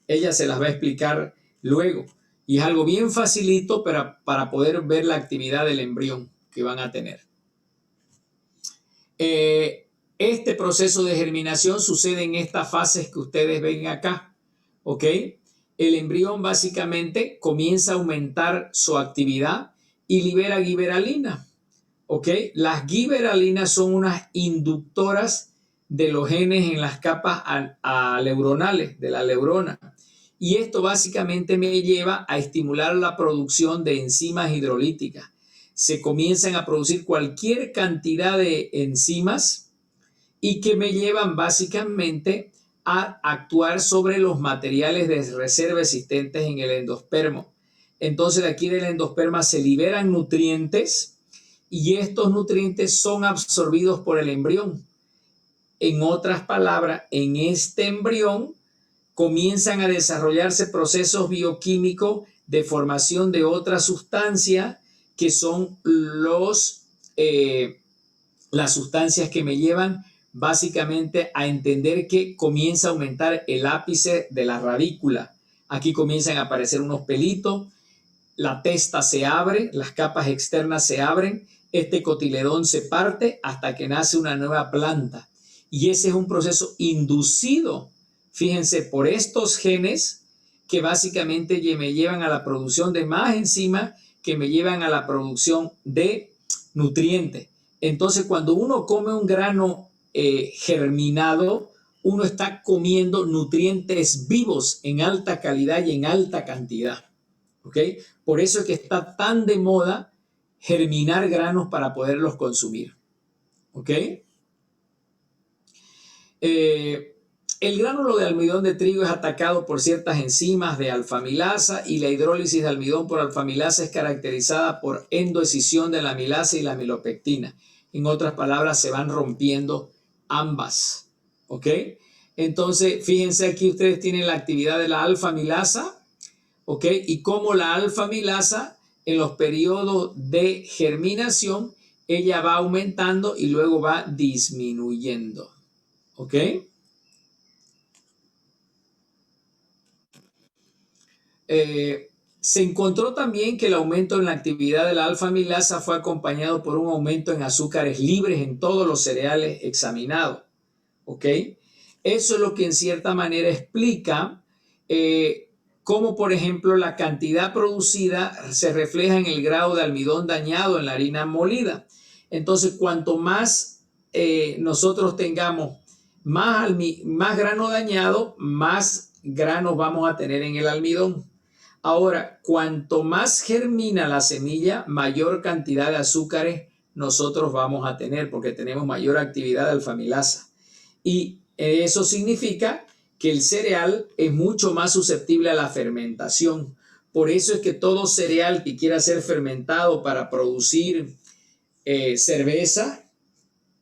Ella se las va a explicar luego. Y es algo bien facilito para poder ver la actividad del embrión que van a tener. Este proceso de germinación sucede en estas fases que ustedes ven acá, ¿ok? El embrión básicamente comienza a aumentar su actividad y libera giberalina, ¿ok? Las giberalinas son unas inductoras de los genes en las capas neuronales de la neurona. Y esto básicamente me lleva a estimular la producción de enzimas hidrolíticas. Se comienzan a producir cualquier cantidad de enzimas y que me llevan básicamente a actuar sobre los materiales de reserva existentes en el endospermo. Entonces, de aquí del endosperma se liberan nutrientes y estos nutrientes son absorbidos por el embrión. En otras palabras, en este embrión comienzan a desarrollarse procesos bioquímicos de formación de otra sustancia que son las sustancias que me llevan básicamente a entender que comienza a aumentar el ápice de la radícula. Aquí comienzan a aparecer unos pelitos, la testa se abre, las capas externas se abren, este cotiledón se parte hasta que nace una nueva planta. Y ese es un proceso inducido, fíjense, por estos genes que básicamente me llevan a la producción de más enzimas que me llevan a la producción de nutrientes. Entonces, cuando uno come un grano germinado, uno está comiendo nutrientes vivos en alta calidad y en alta cantidad. ¿Ok? Por eso es que está tan de moda germinar granos para poderlos consumir. ¿Ok? El gránulo de almidón de trigo es atacado por ciertas enzimas de alfamilasa y la hidrólisis de almidón por alfamilasa es caracterizada por endoescisión de la amilasa y la amilopectina. En otras palabras, se van rompiendo ambas. ¿Ok? Entonces, fíjense aquí ustedes tienen la actividad de la alfamilasa, ¿ok? Y cómo la alfamilasa en los periodos de germinación, ella va aumentando y luego va disminuyendo. ¿Ok? Se encontró también que el aumento en la actividad de la alfamilasa fue acompañado por un aumento en azúcares libres en todos los cereales examinados. ¿Ok? Eso es lo que en cierta manera explica cómo, por ejemplo, la cantidad producida se refleja en el grado de almidón dañado en la harina molida. Entonces, cuanto más nosotros tengamos más grano dañado, más granos vamos a tener en el almidón. Ahora, cuanto más germina la semilla, mayor cantidad de azúcares nosotros vamos a tener porque tenemos mayor actividad de alfamilasa. Y eso significa que el cereal es mucho más susceptible a la fermentación. Por eso es que todo cereal que quiera ser fermentado para producir cerveza,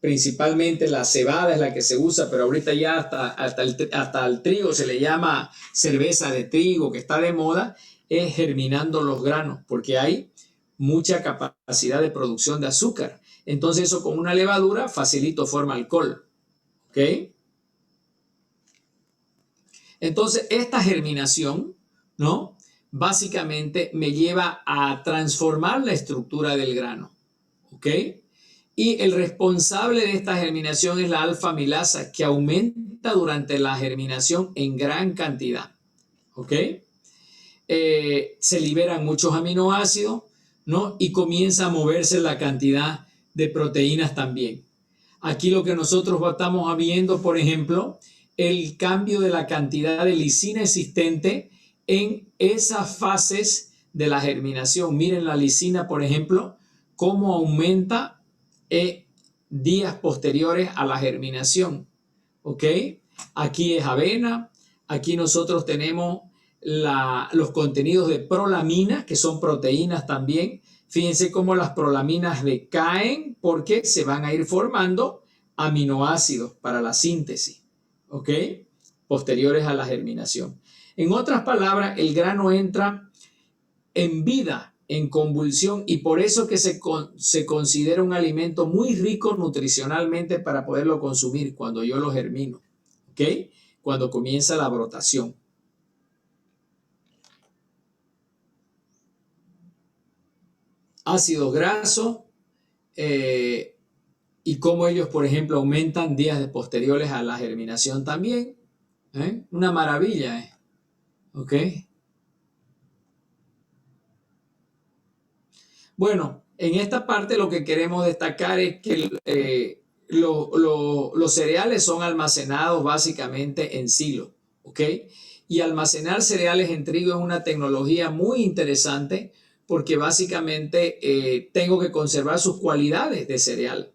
principalmente la cebada es la que se usa, pero ahorita ya hasta el trigo se le llama cerveza de trigo, que está de moda, es germinando los granos, porque hay mucha capacidad de producción de azúcar. Entonces eso con una levadura facilito forma alcohol. ¿Ok? Entonces esta germinación, ¿no? Básicamente me lleva a transformar la estructura del grano. ¿Ok? Y el responsable de esta germinación es la alfamilasa, que aumenta durante la germinación en gran cantidad. ¿Ok? Se liberan muchos aminoácidos, ¿no? Y comienza a moverse la cantidad de proteínas también. Aquí lo que nosotros estamos viendo, por ejemplo, el cambio de la cantidad de lisina existente en esas fases de la germinación. Miren la lisina, por ejemplo, cómo aumenta días posteriores a la germinación. ¿Ok? Aquí es avena, aquí nosotros tenemos los contenidos de prolamina, que son proteínas también, Fíjense cómo las prolaminas decaen porque se van a ir formando aminoácidos para la síntesis, ¿ok? Posteriores a la germinación. En otras palabras, el grano entra en vida, en convulsión, y por eso que se considera un alimento muy rico nutricionalmente para poderlo consumir cuando yo lo germino, ¿ok? Cuando comienza la brotación. Ácidos grasos y cómo ellos, por ejemplo, aumentan días posteriores a la germinación también. Una maravilla, ¿ok? Bueno, en esta parte lo que queremos destacar es que los cereales son almacenados básicamente en silo, ¿ok? Y almacenar cereales en trigo es una tecnología muy interesante porque básicamente tengo que conservar sus cualidades de cereal.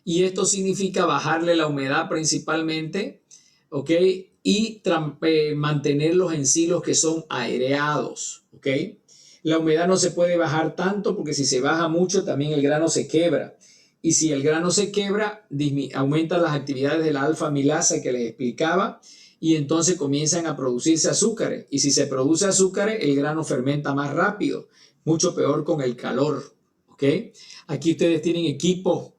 Y esto significa bajarle la humedad principalmente, ¿ok? Y mantenerlos en silos que son aireados, ¿ok? La humedad no se puede bajar tanto porque si se baja mucho también el grano se quebra. Y si el grano se quebra, aumentan las actividades de la alfa-amilasa que les explicaba y entonces comienzan a producirse azúcares. Y si se produce azúcares, el grano fermenta más rápido, mucho peor con el calor, ¿ok? Aquí ustedes tienen equipos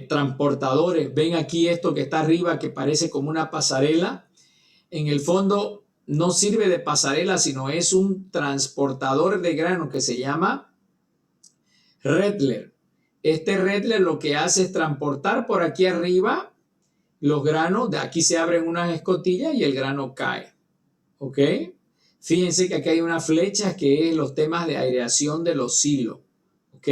transportadores. Ven aquí esto que está arriba que parece como una pasarela. En el fondo no sirve de pasarela, sino es un transportador de grano que se llama Redler. Este Redler lo que hace es transportar por aquí arriba los granos. De aquí se abren unas escotillas y el grano cae. ¿Ok? Fíjense que aquí hay unas flechas que es los temas de aireación de los silos. ¿Ok?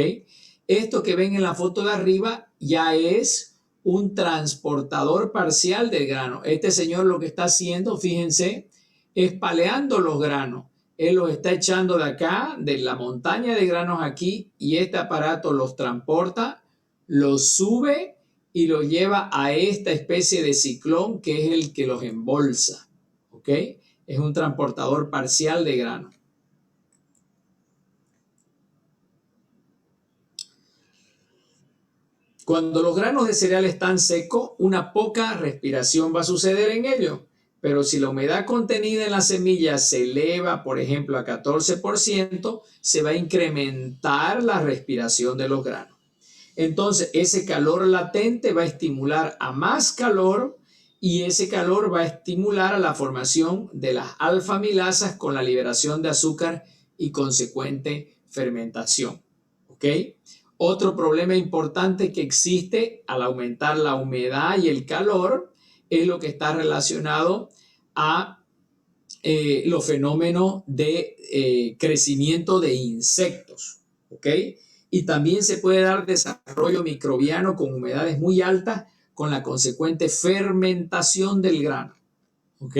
Esto que ven en la foto de arriba ya es un transportador parcial del grano. Este señor lo que está haciendo, fíjense, es paleando los granos. Él los está echando de acá, de la montaña de granos aquí, y este aparato los transporta, los sube y los lleva a esta especie de ciclón que es el que los embolsa. ¿Ok? Es un transportador parcial de grano. Cuando los granos de cereal están secos, una poca respiración va a suceder en ellos. Pero si la humedad contenida en la semilla se eleva, por ejemplo, a 14%, se va a incrementar la respiración de los granos. Entonces, ese calor latente va a estimular a más calor y ese calor va a estimular a la formación de las alfa-amilasas con la liberación de azúcar y consecuente fermentación. ¿Ok? Otro problema importante que existe al aumentar la humedad y el calor es lo que está relacionado a los fenómenos de crecimiento de insectos, ¿ok? Y también se puede dar desarrollo microbiano con humedades muy altas con la consecuente fermentación del grano, ¿ok?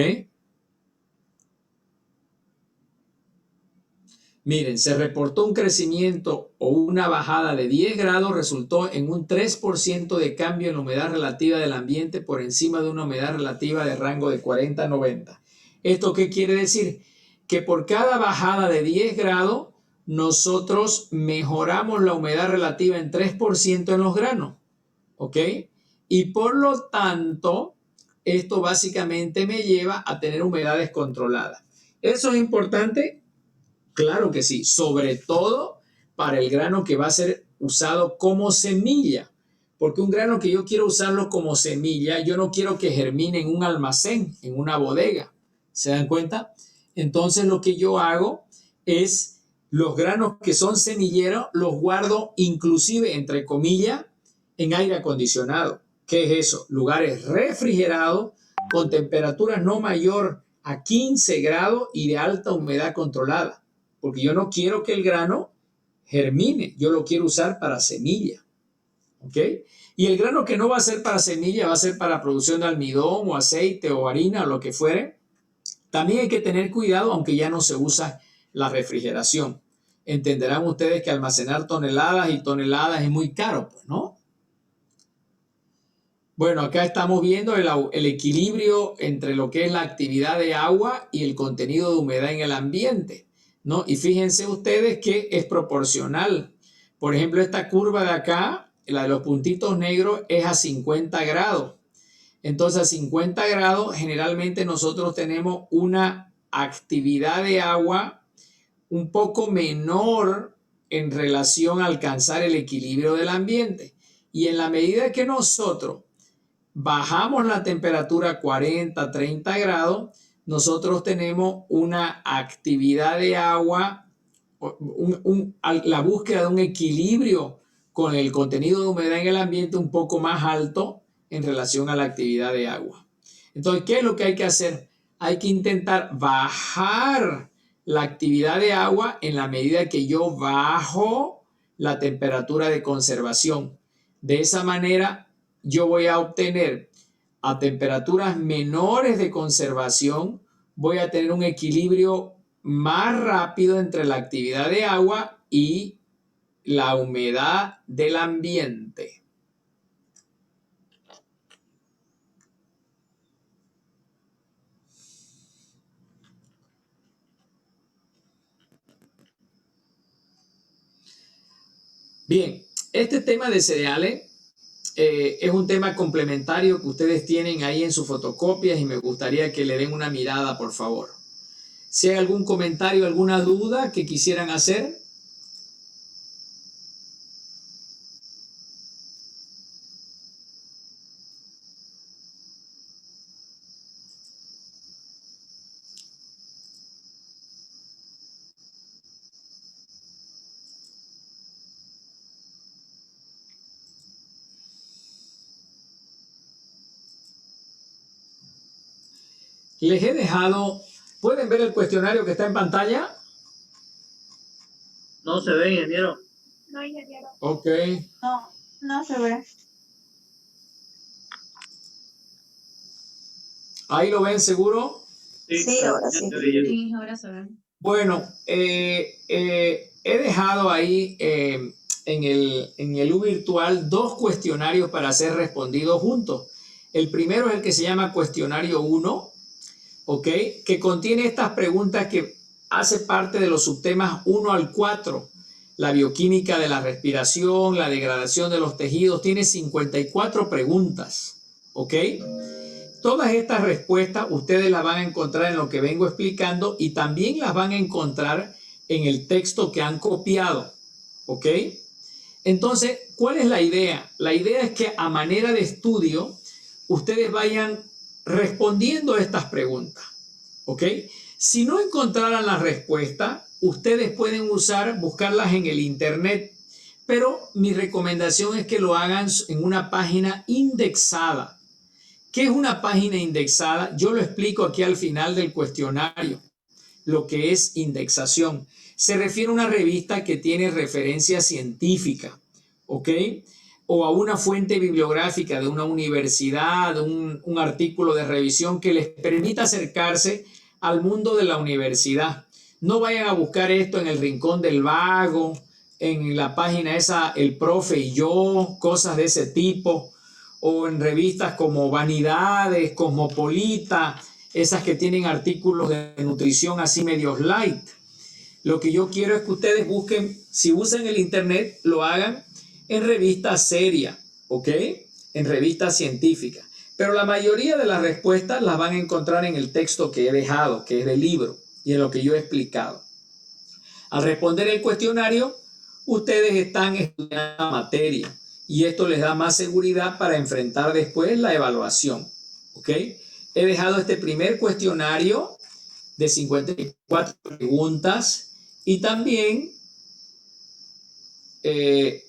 Miren, se reportó un crecimiento o una bajada de 10 grados, resultó en un 3% de cambio en la humedad relativa del ambiente por encima de una humedad relativa de rango de 40 a 90. ¿Esto qué quiere decir? Que por cada bajada de 10 grados, nosotros mejoramos la humedad relativa en 3% en los granos, ¿ok? Y por lo tanto, esto básicamente me lleva a tener humedades controladas. ¿Eso es importante? Claro que sí, sobre todo para el grano que va a ser usado como semilla, porque un grano que yo quiero usarlo como semilla, yo no quiero que germine en un almacén, en una bodega. ¿Se dan cuenta? Entonces lo que yo hago es los granos que son semilleros los guardo inclusive, entre comillas, en aire acondicionado. ¿Qué es eso? Lugares refrigerados con temperaturas no mayor a 15 grados y de alta humedad controlada. Porque yo no quiero que el grano germine, yo lo quiero usar para semilla, ¿ok? Y el grano que no va a ser para semilla, va a ser para producción de almidón o aceite o harina o lo que fuere. También hay que tener cuidado, aunque ya no se usa la refrigeración. Entenderán ustedes que almacenar toneladas y toneladas es muy caro, pues, ¿no? Bueno, acá estamos viendo el equilibrio entre lo que es la actividad de agua y el contenido de humedad en el ambiente, ¿no? Y fíjense ustedes que es proporcional Por ejemplo, esta curva de acá, la de los puntitos negros, es a 50 grados. Entonces, a 50 grados, generalmente nosotros tenemos una actividad de agua un poco menor en relación a alcanzar el equilibrio del ambiente. Y en la medida que nosotros bajamos la temperatura a 40, 30 grados, nosotros tenemos una actividad de agua, la búsqueda de un equilibrio con el contenido de humedad en el ambiente un poco más alto en relación a la actividad de agua. Entonces, ¿qué es lo que hay que hacer? Hay que intentar bajar la actividad de agua en la medida que yo bajo la temperatura de conservación. De esa manera, yo voy a obtener a temperaturas menores de conservación, voy a tener un equilibrio más rápido entre la actividad de agua y la humedad del ambiente. Bien, este tema de cereales es un tema complementario que ustedes tienen ahí en sus fotocopias y me gustaría que le den una mirada, por favor. Si hay algún comentario, alguna duda que quisieran hacer. Les he dejado, ¿pueden ver el cuestionario que está en pantalla?
No se ve, ingeniero.
No, ingeniero.
Ok.
No se ve.
¿Ahí lo ven seguro?
Sí, ahora sí.
Sí, ahora se ve.
Bueno, he dejado ahí en el U virtual 2 cuestionarios para ser respondidos juntos. El primero es el que se llama cuestionario 1, ¿ok? Que contiene estas preguntas que hace parte de los subtemas 1 al 4. La bioquímica de la respiración, la degradación de los tejidos, tiene 54 preguntas, ¿ok? Todas estas respuestas ustedes las van a encontrar en lo que vengo explicando y también las van a encontrar en el texto que han copiado, ¿ok? Entonces, ¿cuál es la idea? La idea es que a manera de estudio ustedes vayan respondiendo estas preguntas, ¿ok? Si no encontraran la respuesta, ustedes pueden buscarlas en el internet, pero mi recomendación es que lo hagan en una página indexada. ¿Qué es una página indexada? Yo lo explico aquí al final del cuestionario, lo que es indexación. Se refiere a una revista que tiene referencia científica, ¿ok? O a una fuente bibliográfica de una universidad, un artículo de revisión que les permita acercarse al mundo de la universidad. No vayan a buscar esto en el Rincón del Vago, en la página esa El Profe y Yo, cosas de ese tipo, o en revistas como Vanidades, Cosmopolita, esas que tienen artículos de nutrición así medios light. Lo que yo quiero es que ustedes busquen, si usan el internet, lo hagan en revistas serias, ¿ok? En revistas científicas. Pero la mayoría de las respuestas las van a encontrar en el texto que he dejado, que es del libro, y en lo que yo he explicado. Al responder el cuestionario, ustedes están estudiando la materia y esto les da más seguridad para enfrentar después la evaluación, ¿ok? He dejado este primer cuestionario de 54 preguntas y también he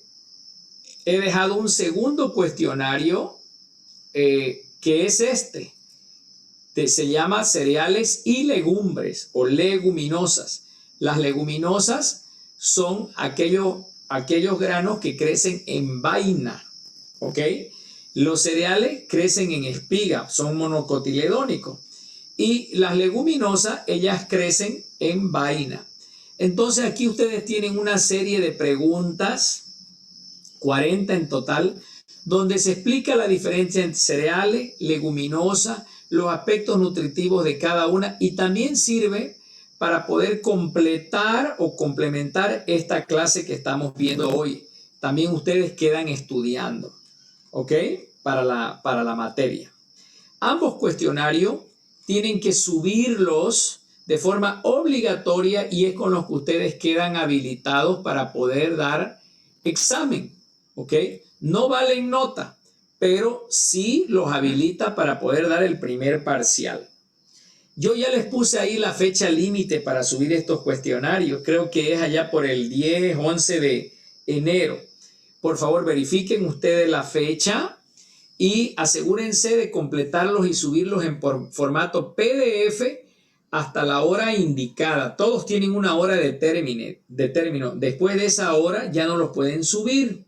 dejado un segundo cuestionario que es este. Se llama cereales y legumbres o leguminosas. Las leguminosas son aquellos granos que crecen en vaina, ¿ok? Los cereales crecen en espiga, son monocotiledónicos. Y las leguminosas, ellas crecen en vaina. Entonces aquí ustedes tienen una serie de preguntas, 40 en total, donde se explica la diferencia entre cereales, leguminosas, los aspectos nutritivos de cada una y también sirve para poder completar o complementar esta clase que estamos viendo hoy. También ustedes quedan estudiando, ¿ok? Para la materia. Ambos cuestionarios tienen que subirlos de forma obligatoria y es con los que ustedes quedan habilitados para poder dar examen, ¿ok? No valen nota, pero sí los habilita para poder dar el primer parcial. Yo ya les puse ahí la fecha límite para subir estos cuestionarios. Creo que es allá por el 10, 11 de enero. Por favor, verifiquen ustedes la fecha y asegúrense de completarlos y subirlos en formato PDF hasta la hora indicada. Todos tienen una hora de término. Después de esa hora ya no los pueden subir,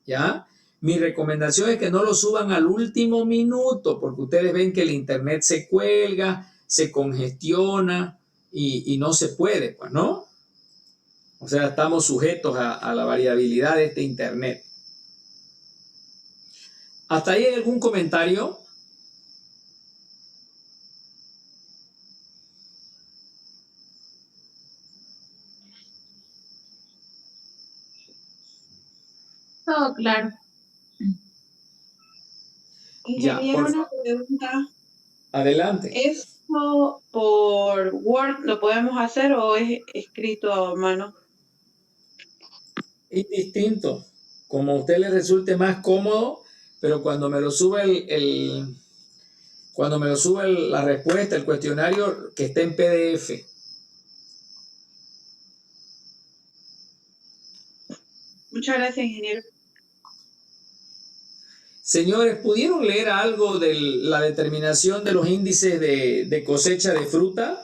¿ya? Mi recomendación es que no lo suban al último minuto, porque ustedes ven que el internet se cuelga, se congestiona y no se puede, pues, ¿no? O sea, estamos sujetos a la variabilidad de este internet. ¿Hasta ahí hay algún comentario?
Todo claro.
Ya,
Ingeniero, una pregunta.
adelante.
¿Esto por Word lo podemos hacer o es escrito a mano?
Indistinto, como a usted le resulte más cómodo, pero cuando me lo sube la respuesta, el cuestionario, que esté en PDF.
Muchas gracias, ingeniero.
Señores, ¿pudieron leer algo de la determinación de los índices de cosecha de fruta?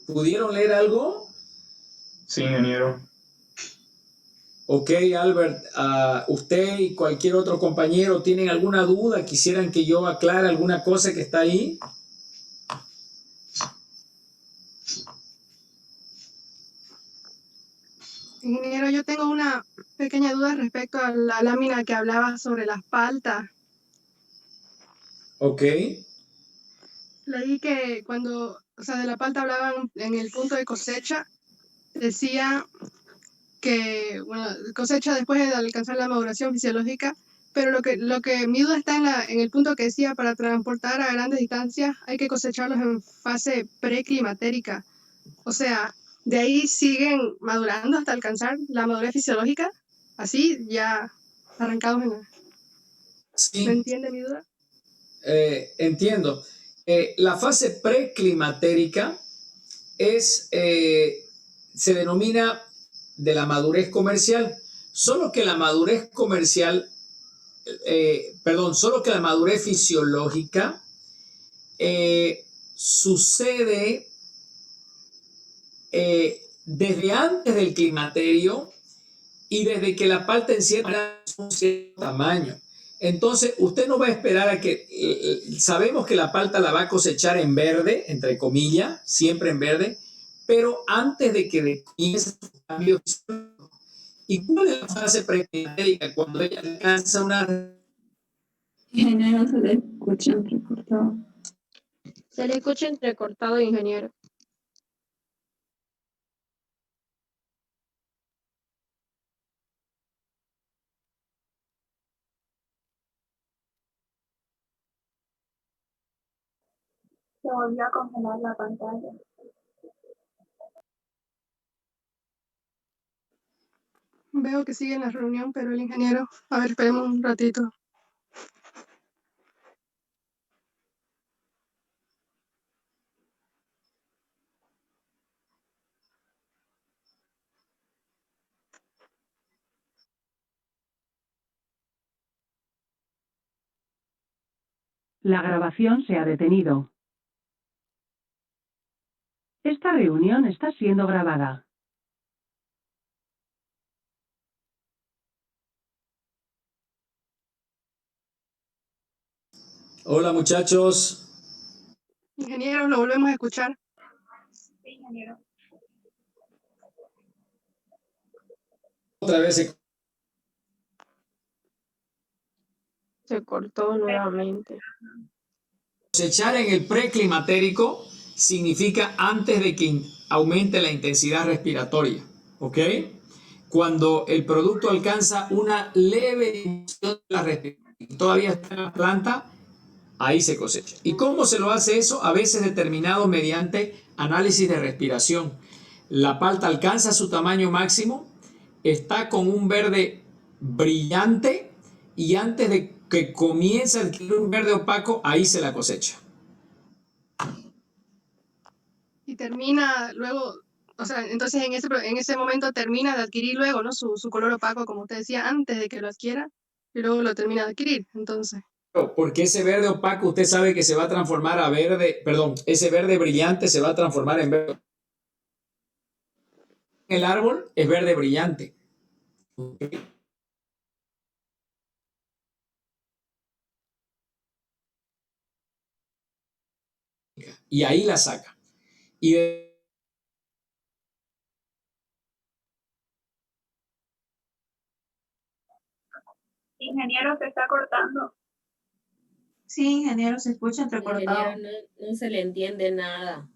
¿Pudieron leer algo?
Sí, ingeniero.
Ok, Albert, ¿usted y cualquier otro compañero tienen alguna duda? ¿Quisieran que yo aclare alguna cosa que está ahí?
Ingeniero, yo tengo una pequeña duda respecto a la lámina que hablaba sobre las paltas.
Ok.
Leí que cuando, o sea, de la palta hablaban en el punto de cosecha, decía que, bueno, cosecha después de alcanzar la maduración fisiológica, pero lo que mi duda está en el punto que decía, para transportar a grandes distancias hay que cosecharlos en fase preclimatérica. O sea, de ahí siguen madurando hasta alcanzar la madurez fisiológica, así ya arrancados en la...
Sí.
¿Me entiende mi duda?
Entiendo. La fase preclimatérica se denomina de la madurez comercial, solo que la madurez comercial, solo que la madurez fisiológica sucede desde antes del climaterio y desde que la palta encierra un cierto tamaño. Entonces, usted no va a esperar a que, sabemos que la palta la va a cosechar en verde, entre comillas, siempre en verde, pero antes de que comience su cambio fisiológico. ¿Y cuál es la fase preclimatérica? Cuando ella alcanza una...
Ingeniero, se le escucha entrecortado.
Se le escucha entrecortado, ingeniero.
Se volvió a congelar la pantalla.
Veo que sigue en la reunión, pero el ingeniero, a ver, esperemos un ratito.
La grabación se ha detenido. Esta reunión está siendo grabada.
Hola muchachos.
Ingeniero, lo volvemos a escuchar.
Sí, ingeniero.
Otra vez
Se cortó nuevamente.
cosechar en el preclimatérico significa antes de que aumente la intensidad respiratoria, ¿ok? Cuando el producto alcanza una leve disminución de la respiración, todavía está en la planta, ahí se cosecha. ¿Y cómo se lo hace eso? A veces determinado mediante análisis de respiración. La palta alcanza su tamaño máximo, está con un verde brillante y antes de que comience a adquirir un verde opaco, ahí se la cosecha.
Y termina luego, o sea, entonces en ese momento termina de adquirir luego, ¿no? Su color opaco, como usted decía, antes de que lo adquiera, y luego lo termina de adquirir, entonces.
Porque ese verde opaco usted sabe que se va a transformar a verde, perdón, ese verde brillante se va a transformar en verde. El árbol es verde brillante. Y ahí la saca. Y
Ingeniero, se está cortando.
Sí, ingeniero, se escucha entrecortado.
Ingeniero, no se le entiende nada.